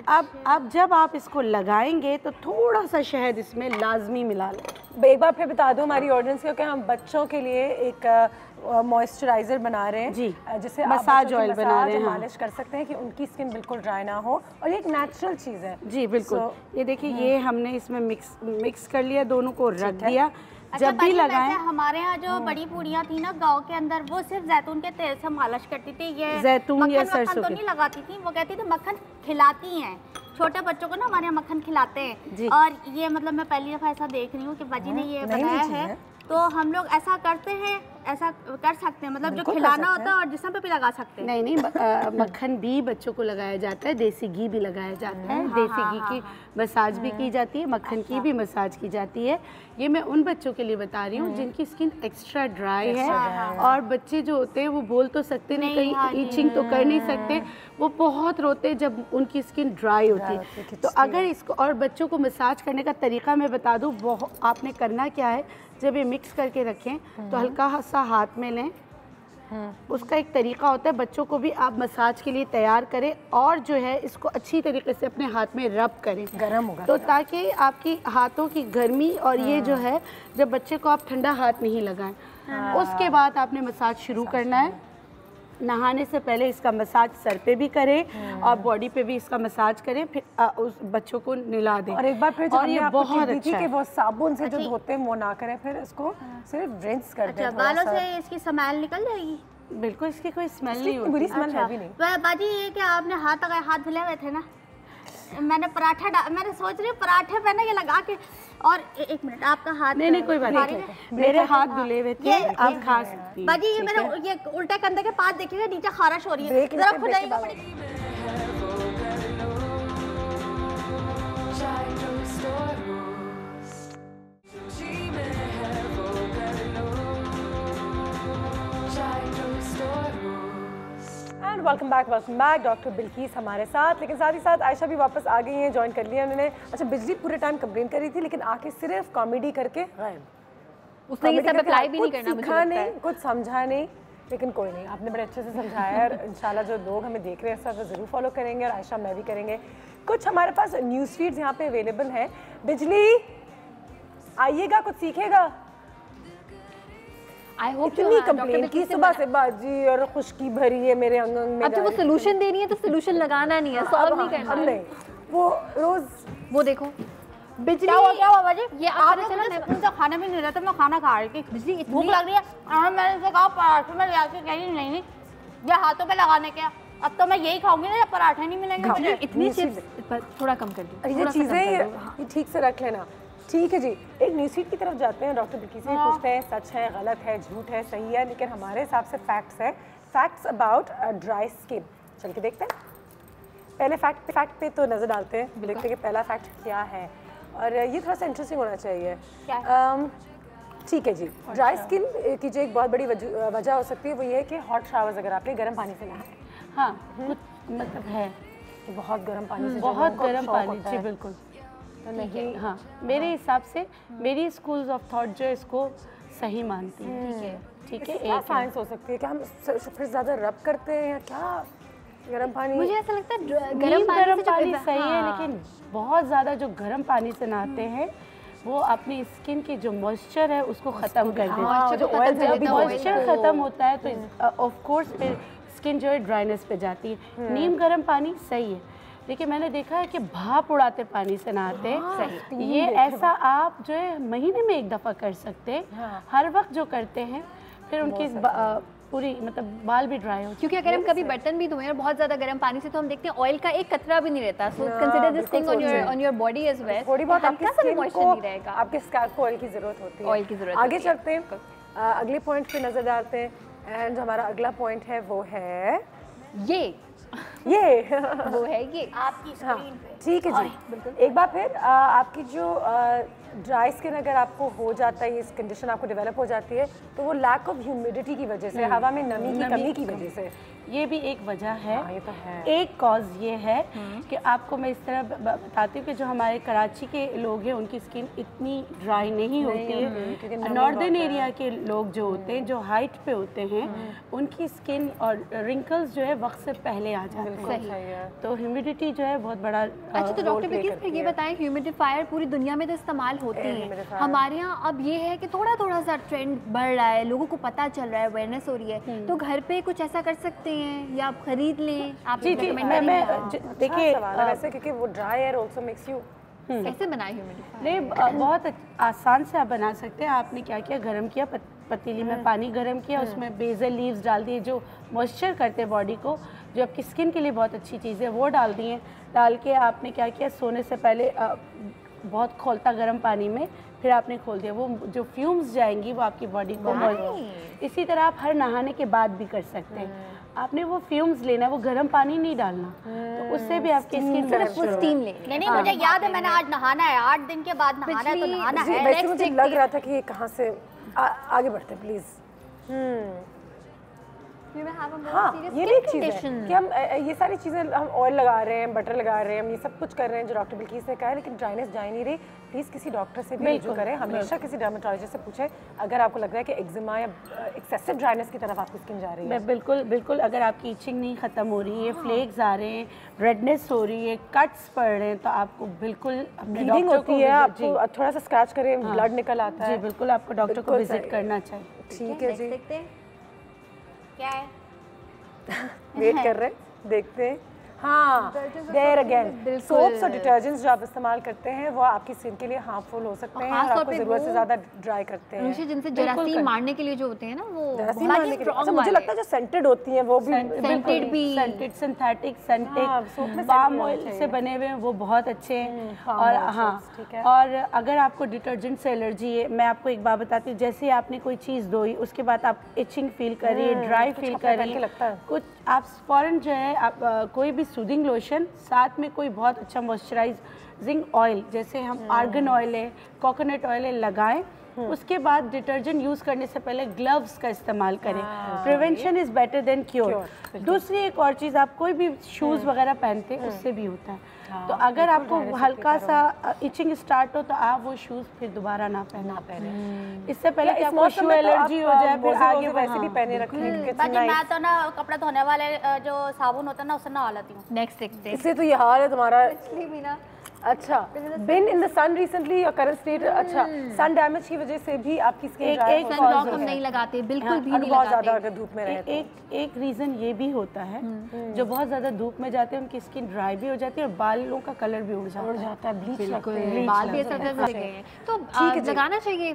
अब जब आप इसको लगाएंगे तो थोड़ा सा शहद इसमें लाजमी मिला लें। एक बार फिर बता दूं हमारी ऑडियंस को कि हम बच्चों के लिए एक मॉइस्चराइजर बना रहे हैं जी, जिसे मसाज ऑयल बना रहे हैं, मालिश कर सकते हैं कि उनकी स्किन बिल्कुल ड्राई ना हो, और ये एक नेचुरल चीज़ है। जी बिल्कुल। ये देखिए, ये हमने इसमें मिक्स कर लिया, दोनों को रख दिया। अच्छा, जब भी लगाएं, हमारे यहाँ जो बड़ी बूढ़ियाँ थी ना गांव के अंदर, वो सिर्फ जैतून के तेल से मालिश करती थी। ये जैतून या सरसों तो नहीं लगाती थी, वो कहती थी मक्खन खिलाती हैं छोटे बच्चों को ना, हमारे यहाँ मक्खन खिलाते हैं। और ये मतलब मैं पहली दफ़ा ऐसा देख रही हूँ कि बाजी ने ये बनाया है, तो हम लोग ऐसा करते हैं, ऐसा कर सकते हैं, मतलब जो खिलाना होता है और जिसम पे भी लगा सकते हैं। नहीं मक्खन भी बच्चों को लगाया जाता है, देसी घी भी लगाया जाता है, देसी घी की मसाज भी की जाती है, मक्खन की भी मसाज की जाती है। ये मैं उन बच्चों के लिए बता रही हूँ जिनकी स्किन एक्स्ट्रा ड्राई है, और बच्चे जो होते हैं वो बोल तो सकते नहीं, कहीं ईचिंग तो कर नहीं सकते, वो बहुत रोते हैं जब उनकी स्किन ड्राई होती है। तो अगर इसको, और बच्चों को मसाज करने का तरीका मैं बता दूँ, आपने करना क्या है, जब ये मिक्स करके रखें तो हल्का सा हाथ में लें। उसका एक तरीका होता है, बच्चों को भी आप मसाज के लिए तैयार करें, और जो है इसको अच्छी तरीके से अपने हाथ में रब करें, गर्म होगा तो ताकि आपकी हाथों की गर्मी, और ये जो है जब बच्चे को आप ठंडा हाथ नहीं लगाएं, उसके बाद आपने मसाज शुरू करना है। नहाने से पहले इसका मसाज सर पे भी करें और बॉडी पे भी इसका मसाज करें, फिर उस बच्चों को नहला दें। और एक बार फिर और ये बहुत अच्छा कि वो साबुन से जो धोते हैं वो ना करें, फिर इसको सिर्फ रिंस कर दें। बालों से इसकी स्मेल निकल जाएगी? बिल्कुल, इसकी कोई स्मेल नहीं होती। बुरी स्मेल है भी नहीं। तो बाजी ये कि आपने हाथ धुले हुए थे ना, मैंने मैंने सोच रही हूँ पराठे पे ना ये लगा के, और एक मिनट आपका हाथ, नहीं कोई बात नहीं, मेरे हाथ धुले हुए थे, आप खा सकती हैं। बाजी ये मेरे ये उल्टे कंधे के पास देखिएगा, नीचे खारिश हो रही है, जरा खुलाइएगा। Welcome back. डॉक्टर बिल्किस हमारे साथ, लेकिन साथ ही साथ आयशा भी वापस आ गई हैं, ज्वाइन कर लिया उन्होंने। अच्छा, बिजली पूरे टाइम कंप्लेन कर रही थी, लेकिन आके सिर्फ कॉमेडी करके गायब। उसने ये सब अप्लाई भी नहीं करना, मुझे लगता है। कुछ समझा नहीं, लेकिन कोई नहीं, आपने बड़े अच्छे से समझाया है। इंशाल्लाह जो लोग हमें देख रहे हैं सब ज़रूर फॉलो करेंगे, और आयशा मैं भी करेंगे। कुछ हमारे पास न्यूज़ फीड्स यहाँ पे अवेलेबल हैं। बिजली आइएगा, कुछ सीखेगा। आई होप इतनी कंप्लेन की सुबह से बाजी और खुशकी भरी है मेरे अंग में। अब तो वो सोल्यूशन दे रही है तो सोल्यूशन लगाना नहीं है, सॉल्व नहीं करना है। वो रोज वो देखो बिजली क्या हुआ बाबा जी? ये आप मुझे खाना भी नहीं रहता, मैं खाना खा रही थी। बिजली भूख लग रही है और मैंने उनसे कहा पराठे में ले आके, कहीं नहीं ये हाथों पे लगाने के। अब तो मैं यही खाऊंगी ना जब पराठे नहीं मिलेंगे मुझे। इतनी चिप्स थोड़ा कम कर दो, ये चीजें ठीक से रख लेना। ठीक है जी, एक न्यूज़ फीड की तरफ जाते हैं। डॉक्टर बिल्किस से पूछते हैं सच है, गलत है, झूठ है, सही है, लेकिन हमारे हिसाब से फैक्ट्स है। Facts about dry skin. चल के देखते हैं। पहले फैक्ट पे तो नज़र डालते हैं, देखते हैं कि पहला फैक्ट क्या है, और ये थोड़ा सा इंटरेस्टिंग होना चाहिए। ठीक है जी, ड्राई स्किन की जो एक बहुत बड़ी वजह हो सकती है वो ये है कि हॉट शावर्स, अगर आपने गर्म पानी से नहाए। हाँ, मतलब है बहुत गर्म पानी से, बहुत गर्म पानी, जी बिल्कुल। तो नहीं, हाँ, मेरे हिसाब से मेरी स्कूल्स ऑफ थॉट जो इसको सही मानती है। ठीक है, क्या साइंस हो सकती है? क्या हम फिर ज़्यादा रब करते हैं या क्या? गर्म पानी, मुझे ऐसा लगता है गर्म पानी सही है, लेकिन बहुत ज़्यादा जो गर्म पानी से नहाते हैं वो अपनी स्किन की जो मॉइस्चर है उसको ख़त्म कर देता है। जो ऑयल है, मॉइस्चर ख़त्म होता है तो ऑफ कोर्स फिर स्किन जो है ड्राइनेस पे जाती है। नीम गर्म पानी सही है, लेकिन मैंने देखा है कि भाप उड़ाते पानी से नहाते हैं, ये ऐसा आप जो है महीने में एक दफ़ा कर सकते हैं। हर वक्त जो करते हैं फिर उनकी पूरी मतलब बाल भी ड्राई हो। क्योंकि अगर हम कभी बर्तन भी धोएं और बहुत ज़्यादा गर्म पानी से, तो हम देखते हैं ऑयल का एक कतरा भी नहीं रहता। So consider this thing on your body as well. थोड़ी बहुत हल्का सा भी मॉइस्चर नहीं रहेगा, आपके स्कैल्प को ऑयल की ज़रूरत होती है। ऑयल की ज़रूरत आगे चलते हैं, अगले पॉइंट पे नज़र डालते हैं। एंड हमारा अगला पॉइंट है वो है ये वो है ये आपकी स्क्रीन पे। ठीक है जी, एक बार फिर आपकी जो ड्राई स्किन अगर आपको हो जाता है, इस कंडीशन आपको डेवलप हो जाती है, तो वो लैक ऑफ ह्यूमिडिटी की वजह से, हवा में नमी की कमी की वजह से, ये भी एक वजह है। ये तो है। एक कॉज ये है कि आपको मैं इस तरह बताती हूँ कि जो हमारे कराची के लोग हैं उनकी स्किन इतनी ड्राई नहीं होती है। नॉर्दर्न एरिया के लोग जो होते हैं, जो हाइट पे होते हैं, उनकी स्किन और रिंकल्स जो है वक्त से पहले आ जाते हैं। तो ह्यूमिडिटी जो है बहुत बड़ा। अच्छा, तो डॉक्टर बिल्किस ये बताएं, ह्यूमिडिफायर पूरी दुनिया में तो इस्तेमाल होते हैं, हमारे यहाँ अब ये है कि थोड़ा थोड़ा सा ट्रेंड बढ़ रहा है, लोगों को पता चल रहा है, अवेयरनेस हो रही है, तो घर पे कुछ ऐसा कर सकते हैं या आप खरीद लें? आप जी मैं देखिए वैसे, क्योंकि वो dry air also makes you. कैसे बनाए ह्यूमिडिफायर? नहीं, बहुत आसान से आप बना सकते हैं। आपने क्या किया, गरम किया, पतीली में पानी गरम किया, उसमें बेसल लीव्स डाल दिए जो मॉइस्चर करते हैं बॉडी को, जो आपकी स्किन के लिए बहुत अच्छी चीज़ है, वो डाल दिए। डाल के आपने क्या किया, सोने से पहले बहुत खौलता गर्म पानी में फिर आपने खोल दिया, वो जो फ्यूम्स जाएंगी वो आपकी बॉडी को इसी तरह आप हर नहाने के बाद भी कर सकते हैं। आपने वो फ्यूम्स लेना है, वो गर्म पानी नहीं डालना, तो उससे भी आपकी स्किन सिर्फ स्टीम ले। नहीं, मुझे याद है, मैंने आज नहाना है, 8 दिन के बाद नहाना है, तो नहाना है। वैसे मुझे लग रहा था कि ये कहाँ से आगे बढ़ते प्लीज। हाँ, ये भी एक चीज़ है कि हम ये सारी चीज़ें, हम ऑयल लगा रहे हैं, बटर लगा रहे हैं, हम ये सब कुछ कर रहे हैं जो डॉक्टर बिल्किस ने कहा है, लेकिन ड्राइनेस जा नहीं रही। प्लीज़ किसी डॉक्टर से भी जो करें, हमेशा किसी डर्मेटोलॉजिस्ट से पूछें अगर आपको लग रहा है कि एक्जिमा या एक्सेसिव ड्राइनेस की तरफ आपकी स्किन जा रही है। बिल्कुल अगर आपकी इचिंग नहीं ख़त्म हो रही है, फ्लेक्स आ रहे हैं, रेडनेस हो रही है, कट्स पड़ रहे हैं, तो आपको बिल्कुल ब्लीडिंग होती है, आपको थोड़ा सा स्क्रैच करें, ब्लड निकल आता है, जी बिल्कुल आपको डॉक्टर को विजिट करना चाहिए। ठीक है जी, क्या है, वेट कर रहे हैं, देखते हैं। हाँ, देयर अगेन, सोप्स और डिटर्जेंट्स जो आप इस्तेमाल करते हैं वो आपकी स्किन के लिए हार्मफुल हो सकते हैं और आपको ज़रूरत से ज़्यादा ड्राई करते हैं। जिनसे जरासीम मारने के लिए जो होते हैं ना, वो जरासीम मारने के लिए, अच्छा मुझे लगता है जो सेंटेड होती हैं वो भी, scented, synthetic, scented palm oil से बने हुए हैं, वो बहुत अच्छे हैं। और हाँ, और अगर आपको डिटर्जेंट से एलर्जी है, मैं आपको एक बात बताती हूँ, जैसे आपने कोई चीज़ धोई उसके बाद आप इचिंग फील कर रही है, ड्राई फील कर रही है, कुछ आप फ़ौरन जो है आप कोई भी सूदिंग लोशन, साथ में कोई बहुत अच्छा मॉइस्चराइजिंग ऑयल, जैसे हम आर्गन ऑयल है, कोकोनट ऑयल है, लगाएं उसके बाद डिटर्जेंट यूज़ करने से पहले ग्लव्स का इस्तेमाल करें। Prevention is better than cure. दूसरी एक और चीज़, आप कोई भी शूज़ वगैरह पहनते हैं उससे भी होता है, तो अगर आपको हल्का सा इचिंग स्टार्ट हो तो आप वो शूज़ फिर दोबारा ना पहने। इससे पहले कि आपको शू एलर्जी हो जाए फिर आगे वैसे भी पहने रखें। बाजी मैं तो ना कपड़े धोने वाले जो साबुन होता है ना उससे नहा लेती हूँ। नेक्स्ट देखते हैं। इससे तो ये हाल है तुम्हारा। भी ना अच्छा, been in the sun recently your current state. अच्छा, सन डैमेज की वजह से भी आपकी स्किन ड्राई हो सनब्लॉक हम नहीं लगाते, बिल्कुल भी नहीं बहुत ज्यादा लगाते। अगर धूप में रहे। एक रीज़न ये भी होता है, जो बहुत ज़्यादा धूप में जाते हैं उनकी स्किन ड्राई भी हो जाती है और बालों का कलर भी उड़ जाता है, ब्लीच लगते हैं, बाल भी ऐसा लग गए हैं। तो लगाना चाहिए,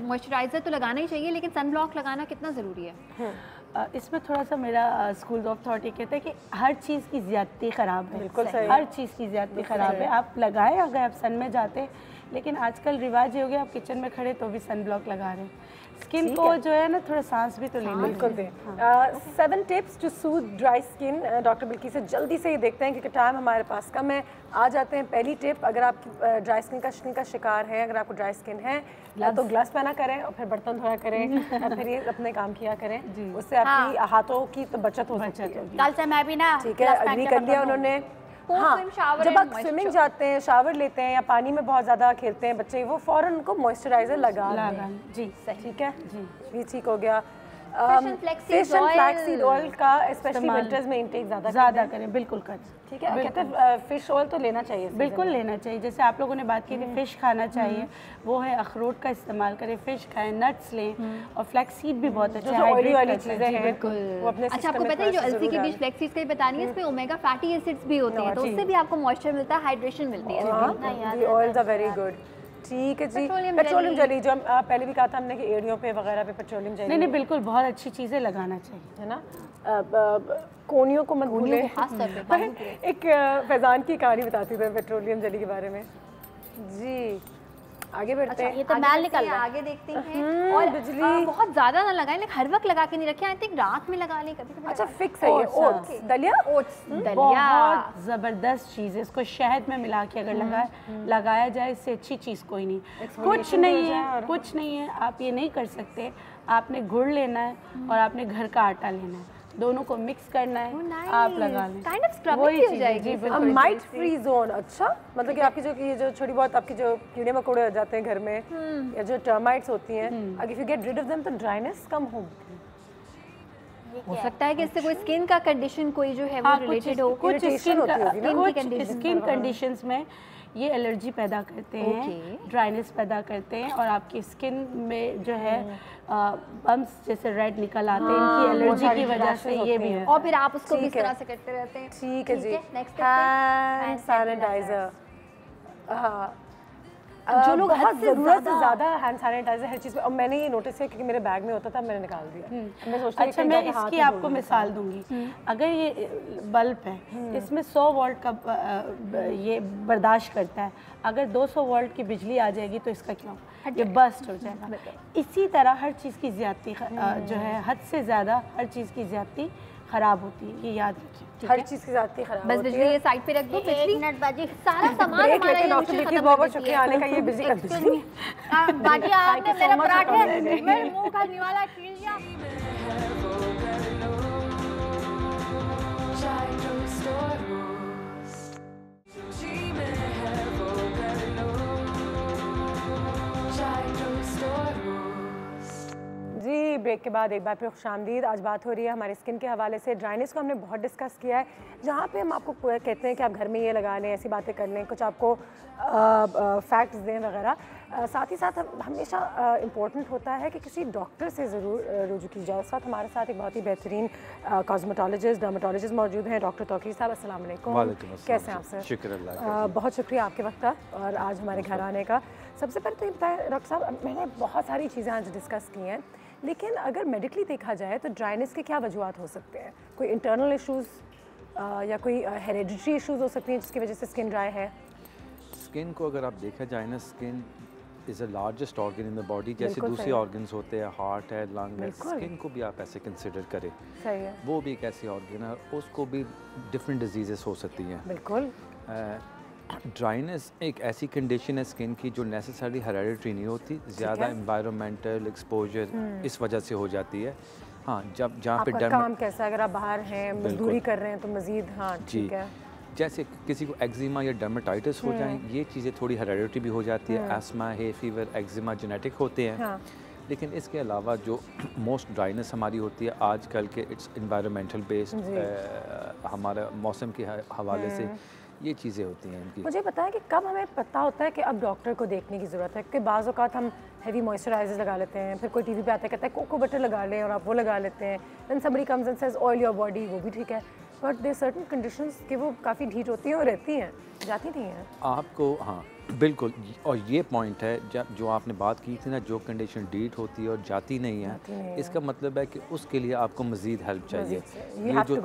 मॉइस्चराइजर तो लगाना ही चाहिए, लेकिन सनब्लॉक लगाना कितना ज़रूरी है? इसमें थोड़ा सा मेरा स्कूल ऑफ थॉट ये कहता है कि हर चीज़ की ज़्यादती ख़राब है। बिल्कुल सही। हर चीज़ की ज़्यादती ख़राब है। आप लगाएं अगर आप सन में जाते हैं, लेकिन आजकल रिवाज ये हो गया आप किचन में खड़े तो भी सन ब्लॉक लगा रहे हैं। स्किन को जो है ना थोड़ा सांस भी तो लेना। बिल्कुल दे। 7 tips to soothe dry skin doctor Bilqis से जल्दी से ही देखते हैं क्योंकि टाइम हमारे पास कम है। आ जाते हैं पहली टिप, अगर आप ड्राई स्किन का शिकार है, अगर आपको ड्राई स्किन है तो ग्लव्स पहना करें और फिर बर्तन धोया करें और फिर ये अपने काम किया करें, उससे आपकी हाथों की तो बचत हो सकती है। कल से मैं भी ना ठीक है, अग्री कर दिया उन्होंने। हाँ, जब आप स्विमिंग जाते हैं, शावर लेते हैं या पानी में बहुत ज़्यादा खेलते हैं बच्चे, वो फ़ौरन उनको मॉइस्चराइज़र लगा जी ठीक है जी, ये ठीक हो गया। फिश एंड फ्लैक्सीड ऑयल का स्पेशली विंटर्स में इंटेक ज़्यादा करें, बिल्कुल करें। ठीक है, कहते हैं फिश ऑयल तो लेना चाहिए, बिल्कुल लेना चाहिए। जैसे आप लोगों ने बात की थी फिश खाना चाहिए, वो है अखरोट का इस्तेमाल करें, फिश खाएं, नट्स लें और फ्लैक्सीड भी बहुत अच्छा है, ऑयली वाली चीज़ें हैं वो अपने। अच्छा, आपको पता है जो अलसी की डिश फ्लैक्सीड का बतानी है, इसमें ओमेगा फैटी एसिड्स भी होते हैं, तो उससे भी आपको मॉइस्चर मिलता है, हाइड्रेशन मिलती है। Oils are very good. ठीक है जी। पेट्रोलियम जेली जो हम पहले भी कहा था हमने कि एड़ियों पे वगैरह पे पेट्रोलियम जेली। नहीं, बिल्कुल बहुत अच्छी चीज़ें लगाना चाहिए, है ना। कोनियों को मत भूलें, खास तौर पे। एक फैजान की कहानी बताती थी पेट्रोलियम जेली के बारे में जी। आगे बढ़ते हैं। ये तो मैल निकल रहा है। आगे देखते हैं। और बिजली बहुत ज्यादा ना लगाएं, लेकिन हर वक्त लगा के नहीं रखें, आई थिंक रात में लगा लें कभी। अच्छा, फिक्स है ये ओट्स, दलिया। दलिया बहुत ज़बरदस्त चीज़ है, इसको शहद में मिला के अगर लगाया जाए, इससे अच्छी चीज़ कोई नहीं। कुछ नहीं है, आप ये नहीं कर सकते। आपने गुड़ लेना है और आपने घर का आटा लेना है, दोनों को मिक्स करना है, आप लगा लें, काइंड ऑफ स्क्रबिंग हो जाएगी। Might free zone. अच्छा, मतलब कि आपकी जो छोटी बहुत आपकी जो कीड़े मकोड़े हो जाते हैं घर में या जो टर्माइट्स होती हैं, अगर if you get rid of them तो ड्राइनेस कम होगी। हो सकता है कि इससे कोई स्किन का कंडीशन कोई जो है वो रिलेटेड हो, कुछ irritation स्किन कंडीशंस में ये एलर्जी पैदा करते हैं, ड्राइनेस पैदा करते हैं और आपकी स्किन में जो है बम्स जैसे रेड निकल आते हैं, इनकी एलर्जी की वजह से ये भी है। और फिर आप उसको भी इस तरह से करते रहते हैं। ठीक है जी। Next hand sanitiser. हाँ, जो लोग ज़रूरत से ज़्यादा हैंड सैनिटाइजर हर चीज़ में, और मैंने ये नोटिस किया क्योंकि मेरे बैग में होता था, मैंने निकाल दिया। मैं सोचती अच्छा, मैं इसकी आपको मिसाल दूंगी। अगर ये बल्ब है, इसमें 100 वोल्ट का ये बर्दाश्त करता है, अगर 200 वोल्ट की बिजली आ जाएगी तो इसका क्या होगा, ये बस्ट हो जाएगा। इसी तरह हर चीज़ की ज़्यादती जो है, हद से ज़्यादा हर चीज़ की ज़्यादती ख़राब होती है, ये याद रखिए। हर चीज़ की ज़्यादती खराब बस बिजली ये साइड पे रख दो, बिजली मिनट बाजी सारा सामान हमारा ये डॉक्टर बिल्की बहुत शुक्रिया आने का। ये बिजली का बिजली बाजी आपने मेरा पराठे मेरे मुंह का निवाला छील दिया। जी, ब्रेक के बाद एक बार फिर खुशामदीद। आज बात हो रही है हमारी स्किन के हवाले से। ड्राइनेस को हमने बहुत डिस्कस किया है, जहाँ पे हम आपको कहते हैं कि आप घर में ये लगा लें, ऐसी बातें कर लें, कुछ आपको फैक्ट्स दें वगैरह। साथ ही साथ हमेशा इम्पोर्टेंट होता है कि किसी डॉक्टर से ज़रूर रुजू की जाए। इस वक्त हमारे साथ एक बहुत ही बेहतरीन कॉस्मेटोलॉजिस्ट डर्मेटोलॉजिस्ट मौजूद हैं, डॉक्टर तौकीर साहब। अस्सलाम वालेकुम। कैसे हैं आप सर? शुक्र अल्लाह। बहुत शुक्रिया आपके वक्त का और आज हमारे घर आने का। सबसे पहले तो ये बताएं डॉक्टर साहब, मैंने बहुत सारी चीज़ें आज डिस्कस की हैं, लेकिन अगर मेडिकली देखा जाए तो ड्राइनेस के क्या वजूहत हो सकते हैं? कोई इंटरनल इश्यूज़ या कोई हेरिडिटरी इश्यूज़ हो सकती हैं जिसकी वजह से स्किन ड्राई है? स्किन को अगर आप देखा जाए ना, skin is a largest organ in the body. जैसे दूसरे ऑर्गन्स होते हैं, हार्ट है, लंग है, स्किन को भी आप ऐसे कंसिडर करें। सही है। वो भी एक ऐसी ऑर्गन है, उसको भी डिफरेंट डिजीज़ेस हो सकती हैं। बिल्कुल। ड्राइनेस एक ऐसी कंडीशन है स्किन की जो नेसेसरी हेरेडिटरी नहीं होती, ज़्यादा एनवायरमेंटल एक्सपोजर इस वजह से हो जाती है। हाँ, जब जहाँ पे काम कैसा, अगर आप बाहर हैं मजदूरी कर रहे हैं तो मज़ीद, हाँ ठीक है, जैसे किसी को एक्जिमा या डर्मेटाइटिस हो जाए, ये चीज़ें थोड़ी हेरेडिटरी भी हो जाती है। ESMA, hay fever, eczema genetic होते हैं। हाँ। लेकिन इसके अलावा जो मोस्ट ड्राइनेस हमारी होती है आजकल के, इट्स एनवायरमेंटल बेस्ड, हमारा मौसम के हवाले से ये चीज़ें होती हैं इनकी। मुझे पता है कि कब हमें पता होता है कि अब डॉक्टर को देखने की ज़रूरत है, क्योंकि बाज़ औक़ात हम हैवी मॉइस्चराइजर्स लगा लेते हैं, फिर कोई टीवी पे आता है कहता है कोको बटर लगा लें और आप वो लगा लेते हैं, then somebody comes and says oil your body, वो भी ठीक है, बट देयर सर्टेन कंडीशंस कि वो काफ़ी ढीठ होती हैं और रहती हैं, जाती नहीं हैं आपको। हाँ बिल्कुल, और ये पॉइंट है जब जो आपने बात की थी ना, जो कंडीशन डीट होती है और जाती नहीं है, इसका मतलब है कि उसके लिए आपको मज़ीद हेल्प चाहिए। ये जो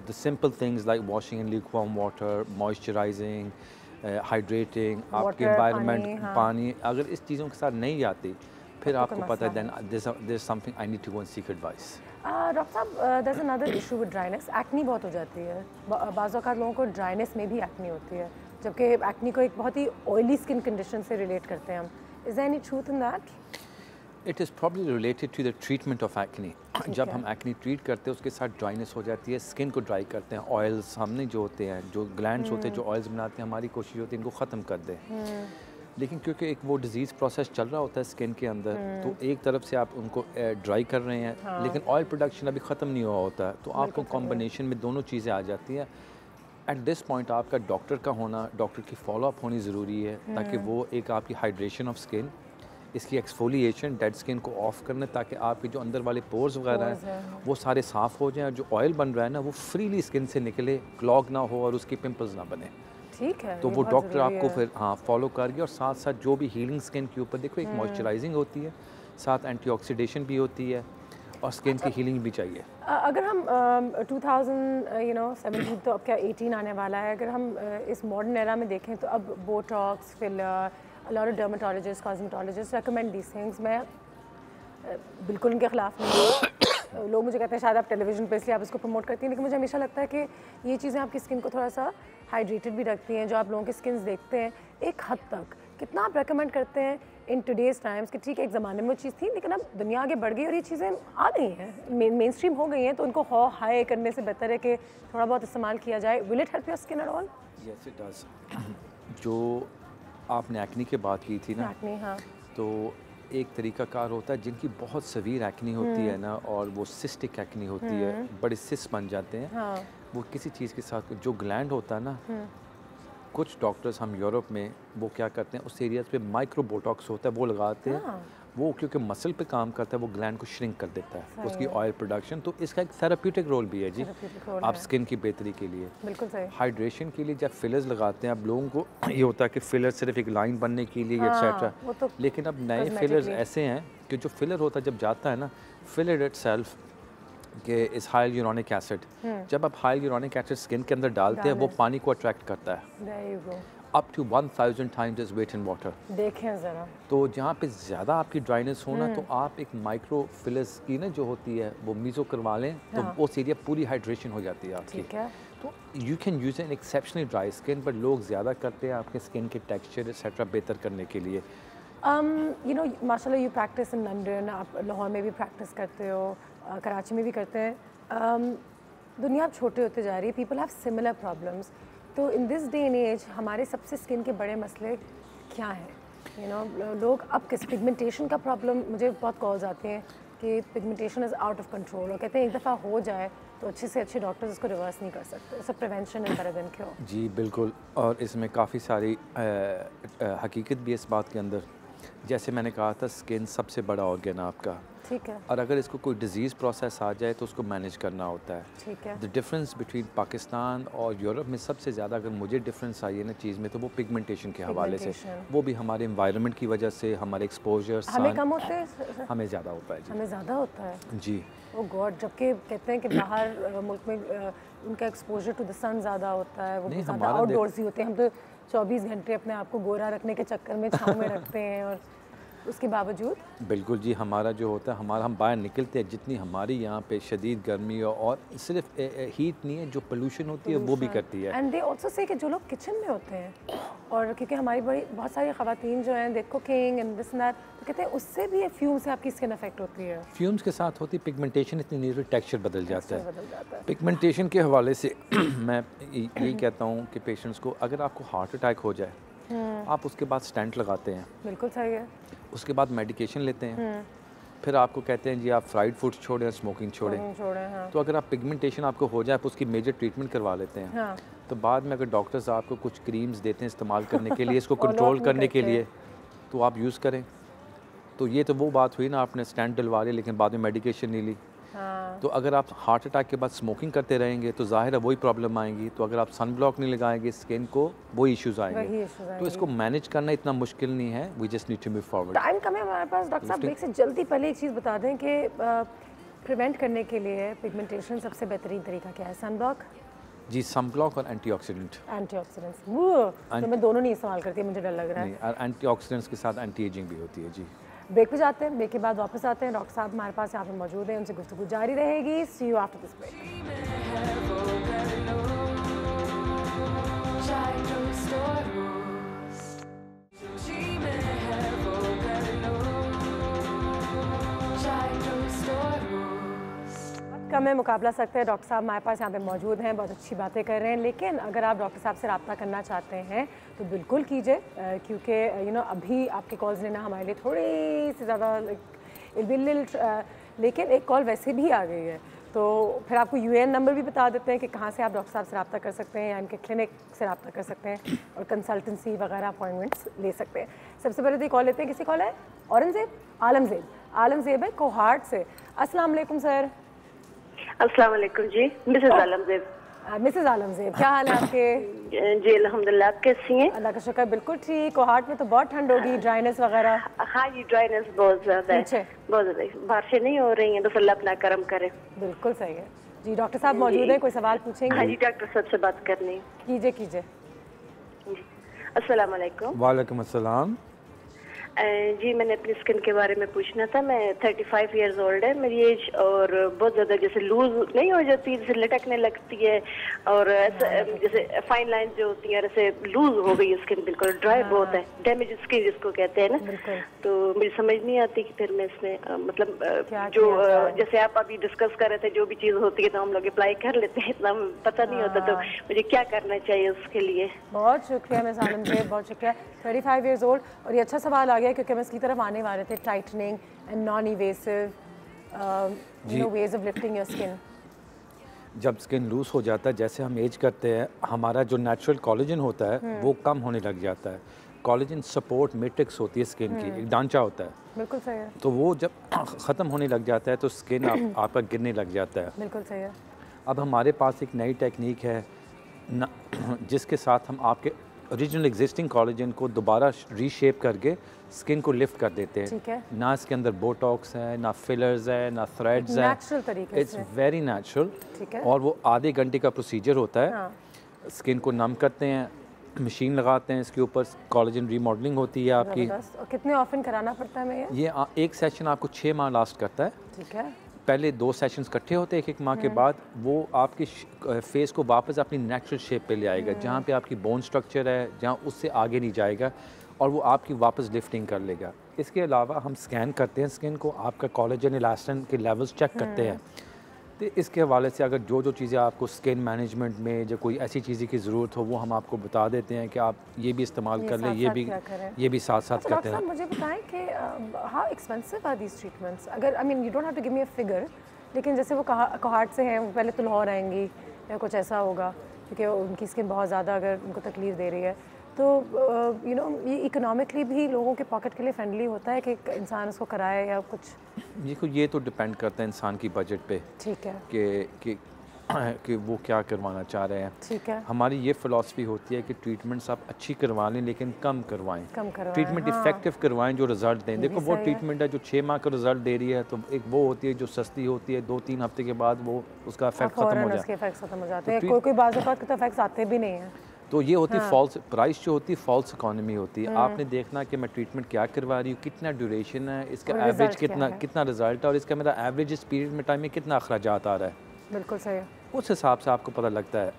the simple things like washing in lukewarm water, moisturising, hydrating, आपके एनवायरनमेंट, पानी, अगर इस चीज़ों के साथ नहीं आती फिर आपको पता है then there is something I need to go and seek advice. Doctor साहब, there is another issue with dryness, acne बहुत हो जाती है, बाज़ औक़ात लोगों को ड्राइनेस में भी एक्नी होती है, जबकि एक्नी को एक बहुत ही ऑयली स्किन कंडीशन से रिलेट करते हैं हम। Is there any truth in that? It is probably related to the treatment of acne. जब हम एक्नी ट्रीट करते हैं उसके साथ ड्राइनेस हो जाती है, स्किन को ड्राई करते हैं, ऑयल्स हमने जो होते हैं, जो ग्लैंड्स होते हैं जो ऑयल्स बनाते हैं, हमारी कोशिश होती है इनको ख़त्म कर दें। लेकिन क्योंकि एक वो डिजीज़ प्रोसेस चल रहा होता है स्किन के अंदर, तो एक तरफ से आप उनको ड्राई कर रहे हैं, लेकिन ऑयल प्रोडक्शन अभी ख़त्म नहीं हुआ होता है, तो आपको कॉम्बिनेशन में दोनों चीज़ें आ जाती हैं। एट दिस पॉइंट आपका डॉक्टर का होना, डॉक्टर की फॉलोअप होनी ज़रूरी है, ताकि वो एक आपकी हाइड्रेशन ऑफ स्किन, इसकी एक्सफोलिएशन, डेड स्किन को ऑफ करने, ताकि आपके जो अंदर वाले पोर्स वगैरह हैं वो सारे साफ़ हो जाएं, और जो ऑयल बन रहा है ना वो फ्रीली स्किन से निकले, क्लॉग ना हो और उसकी पिंपल्स ना बने। ठीक है, तो वो डॉक्टर आपको फिर फॉलो करेंगे, और साथ साथ जो भी हीलिंग स्किन के ऊपर देखो, एक मॉइस्चराइजिंग होती है, साथ एंटीऑक्सीडेशन भी होती है, और स्किन की हीलिंग भी चाहिए। अगर हम 2017 तो अब क्या 18 आने वाला है, अगर हम इस मॉडर्न एरा में देखें तो अब Botox, filler, a lot of dermatologist, cosmetologist recommend these things. मैं बिल्कुल इनके ख़िलाफ़ नहीं हूँ। लोग मुझे कहते हैं शायद आप टेलीविज़न पे इसलिए आप इसको प्रमोट करती हैं, लेकिन मुझे हमेशा लगता है कि ये चीज़ें आपकी स्किन को थोड़ा सा हाइड्रेटेड भी रखती हैं। जो आप लोगों की स्किन्स देखते हैं एक हद तक, कितना आप रेकमेंड करते हैं इन टुडेज़ टाइम्स कि ठीक है एक ज़माने में वो चीज़ थी, लेकिन अब दुनिया आगे बढ़ गई और ये चीज़ें आ गई हैं, मेन स्ट्रीम हो गई हैं, तो उनको हाई करने से बेहतर है कि थोड़ा बहुत इस्तेमाल किया जाए। Will it help your skin at all? Yes it does. जो आपने एक्नी की बात की थी ना, एक्नी, हाँ, तो एक तरीका कार होता है जिनकी बहुत सवीर एक्नी होती है ना, और वो सिस्टिक एक्नी होती है, बड़े सिस्ट बन जाते हैं। हाँ। वो किसी चीज़ के साथ जो ग्लैंड होता है ना, कुछ डॉक्टर्स हम यूरोप में वो क्या करते हैं, उस एरियाज पे माइक्रो बोटॉक्स होता है वो लगाते हैं। हाँ। वो क्योंकि मसल पे काम करता है, वो ग्लैंड को श्रिंक कर देता है, उसकी ऑयल प्रोडक्शन, तो इसका एक थेराप्यूटिक रोल भी है जी, आप स्किन की बेहतरी के लिए। बिल्कुल सही। हाइड्रेशन के लिए जब फिलर्स लगाते हैं, अब लोगों को ये होता है कि फिलर सिर्फ एक लाइन बनने के लिए एक्सेट्रा, तो लेकिन अब नए फिलर्स ऐसे हैं कि जो फिलर होता है जब जाता है ना, फिलर इटसेल्फ के इस हाइलुरोनिक एसिड, जब आप हाइलुरोनिक एसिड स्किन के अंदर डालते हैं वो पानी को अट्रैक्ट करता है up to 1000 times is weight in water. देखें ज़रा, तो जहाँ पे ज़्यादा आपकी ड्राइनेस हो ना, तो आप एक माइक्रो फिलर्स की ना जो होती है वो मीज़ो करवा लें, तो वो एरिया पूरी हाइड्रेशन हो जाती है आपकी। ठीक है, तो you can use an exceptionally dry skin, but लोग ज़्यादा करते हैं आपके स्किन के टेक्सचर एक्सेट्रा बेहतर करने के लिए। यू नो माशाल्लाह यू प्रैक्टिस इन लंदन, आप लाहौर में भी प्रैक्टिस करते हो, कराची में भी करते हैं। दुनिया अब छोटे होते जा रही है, पीपल हैव सिमिलर प्रॉब्लम्स, तो in this day and age हमारे सबसे स्किन के बड़े मसले क्या हैं? यू नो लोग अब किस पिगमेंटेशन का प्रॉब्लम, मुझे बहुत कॉल्स आते हैं कि pigmentation is out of control, और कहते हैं एक दफ़ा हो जाए तो अच्छे से अच्छे डॉक्टर्स इसको रिवर्स नहीं कर सकते, सब prevention is better than cure. जी बिल्कुल, और इसमें काफ़ी सारी हकीकत भी है इस बात के अंदर। जैसे मैंने कहा था, स्किन सबसे बड़ा ऑर्गन है आपका, ठीक है, और अगर इसको कोई डिजीज़ प्रोसेस आ जाए तो उसको मैनेज करना होता है। ठीक है। द डिफरेंस बिटवीन पाकिस्तान और यूरोप में सबसे ज़्यादा अगर मुझे डिफरेंस आई है ना चीज़ में, तो वो पिगमेंटेशन के हवाले से, वो भी हमारे एनवायरनमेंट की वजह से, हमारे एक्सपोजर, हमें कम होते हैं, हमें ज़्यादा होता है जी, हमें ज़्यादा होता है जी। ओ गॉड, जबकि कहते हैं कि बाहर मुल्क में उनका एक्सपोजर टू द सन ज़्यादा होता है, वो ज़्यादा आउटडोर्स ही होते हैं। हम तो 24 घंटे अपने आप को गोरा रखने के चक्कर में छाँव में रखते हैं, और उसके बावजूद? बिल्कुल जी, हमारा जो होता है, हमारा हम बाहर निकलते हैं, जितनी हमारी यहाँ पे शदीद गर्मी और सिर्फ हीट नहीं है, जो पोल्यूशन होती है वो भी करती है। एंड दे ऑल्सो से कि जो लोग किचन में होते हैं, और क्योंकि हमारी बहुत सारी ख़वातीन जो हैं दे कुकिंग एंड दिस दैट, तो कहते हैं उससे भी फ्यूम से आपकी स्किन अफेक्ट होती है। फ्यूम्स के साथ होती पिगमेंटेशन इतनी नहीं होती, टेक्सचर बदल जाता है। पिगमेंटेशन के हवाले से मैं यही कहता हूँ कि पेशेंट्स को, अगर आपको हार्ट अटैक हो जाए, आप उसके बाद स्टेंट लगाते हैं, बिल्कुल सही है, उसके बाद मेडिकेशन लेते हैं, फिर आपको कहते हैं जी आप फ्राइड फूड्स छोड़ें, स्मोकिंग छोड़ें। हाँ। तो अगर आप पिगमेंटेशन आपको हो जाए, आप उसकी मेजर ट्रीटमेंट करवा लेते हैं। हाँ। तो बाद में अगर डॉक्टर्स आपको कुछ क्रीम्स देते हैं इस्तेमाल करने के लिए, इसको कंट्रोल करने के लिए, तो आप यूज़ करें। तो ये तो वो बात हुई ना, आपने स्टेंट डलवा लिया लेकिन बाद में मेडिकेशन नहीं ली। हाँ। तो अगर आप हार्ट अटैक के बाद स्मोकिंग करते रहेंगे तो ज़ाहिर है वही प्रॉब्लम आएंगी। तो अगर आप सन ब्लॉक नहीं लगाएंगे स्किन को, वही इश्यूज़ आएंगे। तो इसको मैनेज करना इतना मुश्किल नहीं है, we just need to move forward. Time कम है हमारे पास डॉक्टर साहब, ब्रेक से जल्दी पहले एक चीज़ बता दें कि प्रिवेंट करने के लिए पिगमेंटेशन सबसे बेहतरीन तरीका क्या है? सन ब्लॉक जी, सन ब्लॉक और एंटीऑक्सीडेंट। एंटीऑक्सीडेंट्स तो मैं दोनों नहीं इस्तेमाल करती, मुझे डर लग रहा है। नहीं, एंटीऑक्सीडेंट्स के साथ एंटी एजिंग भी होती है जी। ब्रेक पे जाते हैं, ब्रेक के बाद वापस आते हैं। डॉक्टर साहब हमारे पास यहाँ पे मौजूद हैं, उनसे गुफ्तगू जारी रहेगी। सी यू आफ्टर दिस ब्रेक। कम है मुकाबला सकते हैं। डॉक्टर साहब हमारे पास यहाँ पे मौजूद हैं, बहुत अच्छी बातें कर रहे हैं। लेकिन अगर आप डॉक्टर साहब से रब्ता करना चाहते हैं तो बिल्कुल कीजिए, क्योंकि अभी आपके कॉल्स लेना हमारे लिए थोड़ी सी ज़्यादा लेकिन एक कॉल वैसे भी आ गई है, तो फिर आपको यूएएन नंबर भी बता देते हैं कि कहाँ से आप डॉक्टर साहब से रब्ता कर सकते हैं या इनके क्लिनिक से रब्ता कर सकते हैं और कंसल्टेंसी वगैरह अपॉइंटमेंट्स ले सकते हैं। सबसे पहले तो कॉल लेते हैं, किसी कॉल है? औरंगज़ेब आलमज़ेब है कोहाट से। अस्सलाम वालेकुम सर। अस्सलाम वालेकुम जी, मिसेस आलमज़ेब। मिसेस आलमज़ेब, क्या हाल है आपके? जी अल्हम्दुलिल्लाह, आप कैसी हैं? अल्लाह का शुक्र, बिल्कुल ठीक। कोहाट में तो बहुत ठंड होगी, ड्राइनेस वगैरह? हाँ जी, ड्राइनेस बहुत ज़्यादा है, बहुत ज़्यादा। बारिशें नहीं हो रही हैं, बस अल्लाह अपना करम करे। बिल्कुल सही है जी। डॉक्टर साहब मौजूद हैं, कोई सवाल पूछेंगे? हाँ जी, डॉक्टर साहब से बात करनी। कीजिए। अस्सलाम वालेकुम। वालेकुम अस्सलाम। जी मैंने अपनी स्किन के बारे में पूछना था। मैं 35 इयर्स ओल्ड है मेरी एज, और बहुत ज़्यादा जैसे लूज नहीं हो जाती, जैसे लटकने लगती है, और ऐसा जैसे फाइन लाइन जो होती है ऐसे लूज हो गई है स्किन, बिल्कुल ड्राई बहुत है, डैमेज स्किन जिसको कहते हैं ना। तो मुझे समझ नहीं आती कि फिर मैं इसमें मतलब जो जैसे आप अभी डिस्कस कर रहे थे, जो भी चीज़ होती है तो हम लोग अप्लाई कर लेते हैं, इतना पता नहीं होता, तो मुझे क्या करना चाहिए उसके लिए? बहुत शुक्रिया मिस आलमज़ेब, बहुत शुक्रिया। 35 इयर्स ओल्ड, और ये अच्छा सवाल आ गया क्योंकि हम इसकी तरफ आने वाले थे, tightening and non evasive ways of lifting your skin. जब स्किन लूज हो जाता है, जैसे हम एज करते हैं, हमारा जो नेचुरल कोलेजन होता है वो कम होने लग जाता है। कोलेजन सपोर्ट मैट्रिक्स होती है स्किन की, एक ढांचा होता है, बिल्कुल सही है। तो वो जब ख़त्म होने लग जाता है तो स्किन आपका गिरने लग जाता है। बिल्कुल सही है। अब हमारे पास एक नई टेक्निक है जिसके साथ हम आपके ओरिजिनल एग्जिस्टिंग कोलेजन को दोबारा रीशेप करके स्किन को लिफ्ट कर देते हैं। ठीक है। ना इसके अंदर बोटॉक्स है, ना फिलर्स है, ना थ्रेड्स है, नेचुरल तरीके से, इट्स वेरी नेचुरल। ठीक है। और वो आधे घंटे का प्रोसीजर होता है। हाँ। स्किन को नम करते हैं, मशीन लगाते हैं, इसके ऊपर कोलेजन रीमॉडलिंग होती है आपकी। और कितने ऑफन कराना पड़ता है हमें ये? एक सेशन आपको 6 माह लास्ट करता है। ठीक है। पहले 2 सेशंस इकट्ठे होते हैं, एक माह के बाद वो आपकी फेस को वापस अपनी नेचुरल शेप पे ले आएगा, जहाँ पे आपकी बोन स्ट्रक्चर है, जहाँ उससे आगे नहीं जाएगा, और वो आपकी वापस लिफ्टिंग कर लेगा। इसके अलावा हम स्कैन करते हैं स्किन को, आपका कोलेजन इलास्टिन के लेवल्स चेक करते हैं। तो इसके हवाले से अगर जो चीज़ें आपको स्किन मैनेजमेंट में जो कोई ऐसी चीज़ें की ज़रूरत हो वो हम आपको बता देते हैं कि आप ये भी इस्तेमाल कर लें, ये भी साथ साथ करते हैं। मुझे बताएं कि how expensive are these treatments? अगर I mean you don't have to give me a figure, लेकिन जैसे वो कोहाट से हैं, पहले तो लाहौर आएंगी या कुछ ऐसा होगा, क्योंकि उनकी स्किन बहुत ज़्यादा अगर उनको तकलीफ़ दे रही है, तो ये इकोनॉमिकली भी लोगों के पॉकेट के लिए फ्रेंडली होता है कि इंसान उसको कराए या कुछ? ये तो डिपेंड करता है इंसान की बजट पे। ठीक है। कि वो क्या करवाना चाह रहे हैं। ठीक है। हमारी ये फ़िलॉसफी होती है कि ट्रीटमेंट्स आप अच्छी करवा लें लेकिन कम करवाएं, ट्रीटमेंट इफेक्टिव करवाएं जो रिज़ल्ट दें। देखो वो ट्रीटमेंट है जो 6 माह का रिज़ल्ट दे रही है, तो एक वो होती है जो सस्ती होती है, 2-3 हफ्ते के बाद वो उसका इफेक्ट ख़त्म हो जाता है। कोई बाज़ औक़ात के तो इफेक्ट्स आते भी नहीं हैं। तो ये होती फॉल्स प्राइस, जो होती है फॉल्स इकोनॉमी होती है। आपने देखना कि मैं ट्रीटमेंट क्या करवा रही हूँ, कितना ड्यूरेशन है, इसका एवरेज कितना रिजल्ट है, और इसका मेरा एवरेज इस पीरियड में टाइम में कितना अखराजात आ रहा है। बिल्कुल सही है, उस हिसाब से आपको पता लगता है।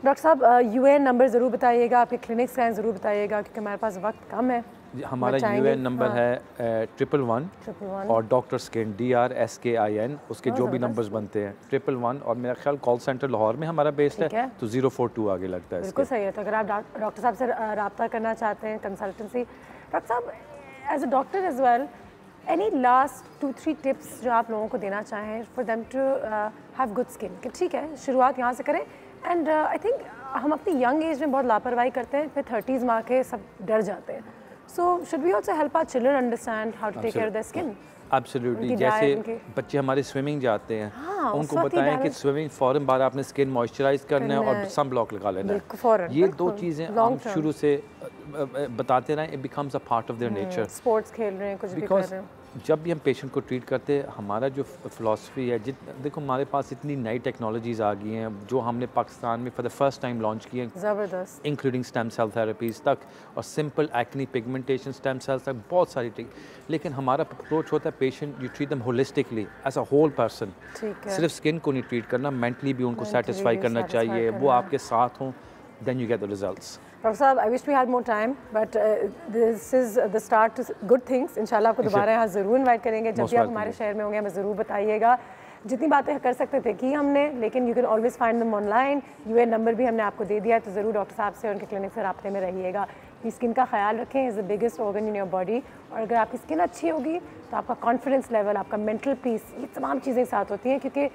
डॉक्टर साहब यूएन नंबर ज़रूर बताइएगा, आपके क्लिनिक्स का ज़रूर बताइएगा, क्योंकि हमारे पास वक्त कम है। हमारा यूएन नंबर है 111 और डॉक्टर स्किन DRSKIN, उसके जो भी नंबर्स बनते हैं 111, और मेरा ख्याल कॉल सेंटर लाहौर में हमारा बेस्ड है, तो 042 आगे लगता है। बिल्कुल सही है। तो अगर आप डॉक्टर साहब से रब्ता करना चाहते हैं, कंसल्टेंसी, डॉक्टर साहब as a doctor as well, any last 2-3 tips जो आप लोगों को देना चाहें for them to have good skin, कि ठीक है शुरुआत यहाँ से करें, एंड आई थिंक हम अपनी यंग एज में बहुत लापरवाही करते हैं, फिर 30s में आके सब डर जाते हैं। So should we also help our children understand how to take care of their skin? Absolutely. जैसे बच्चे हमारे स्विमिंग जाते हैं, उनको बताएं कि स्विमिंग फ़ौरन बार आपने स्किन मॉइस्चराइज करना है और सन ब्लॉक लगा लेना है। ये दो चीज़ें हम शुरू से बताते रहें, it becomes a part of their nature. Sports खेल रहे हैं, कुछ भी कर रहे हैं। जब भी हम पेशेंट को ट्रीट करते हैं, हमारा जो फ़िलासफ़ी है, देखो हमारे पास इतनी नई टेक्नोलॉजीज़ आ गई हैं जो हमने पाकिस्तान में for the first time launch की हैं, ज़बरदस्त, इंक्लूडिंग स्टेम सेल थेरेपीज़ तक और simple acne pigmentation stem cells तक, बहुत सारी लेकिन हमारा अप्रोच होता है patient, you treat them holistically as a whole person. सिर्फ स्किन को नहीं ट्रीट करना, मेंटली भी उनको सेटिस्फाई करना चाहिए, वो आपके साथ हों, then you get the results. Doctor साहब, I wish we had more time, but this is the start to good things. इंशाल्लाह आपको दोबारा यहाँ ज़रूर इन्वाइट करेंगे, जब भी आप हमारे शहर में होंगे हमें ज़रूर बताइएगा। जितनी बातें कर सकते थे की हमने, लेकिन you can always find them online. UN number भी हमने आपको दे दिया है, तो ज़रूर डॉक्टर साहब से उनके क्लिनिक से रब्ते में रहिएगा। अपनी स्किन का ख्याल रखें, is the biggest organ in your body, और अगर आपकी स्किन अच्छी होगी तो आपका कॉन्फिडेंस लेवल, आपका मेंटल पीस, ये तमाम चीज़ें साथ होती हैं, क्योंकि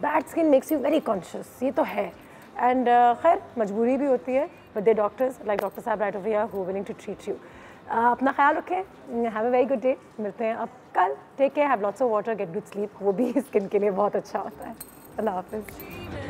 bad skin makes you very conscious, ये तो है। एंड खैर मजबूरी भी होती है, but they doctors like doctor साहब right over here who willing to treat you. अपना ख्याल रखें, have a very good day, मिलते हैं अब कल। Take care, have lots of water, get good sleep, वो भी स्किन के लिए बहुत अच्छा होता है। अल्लाह हाफिज़।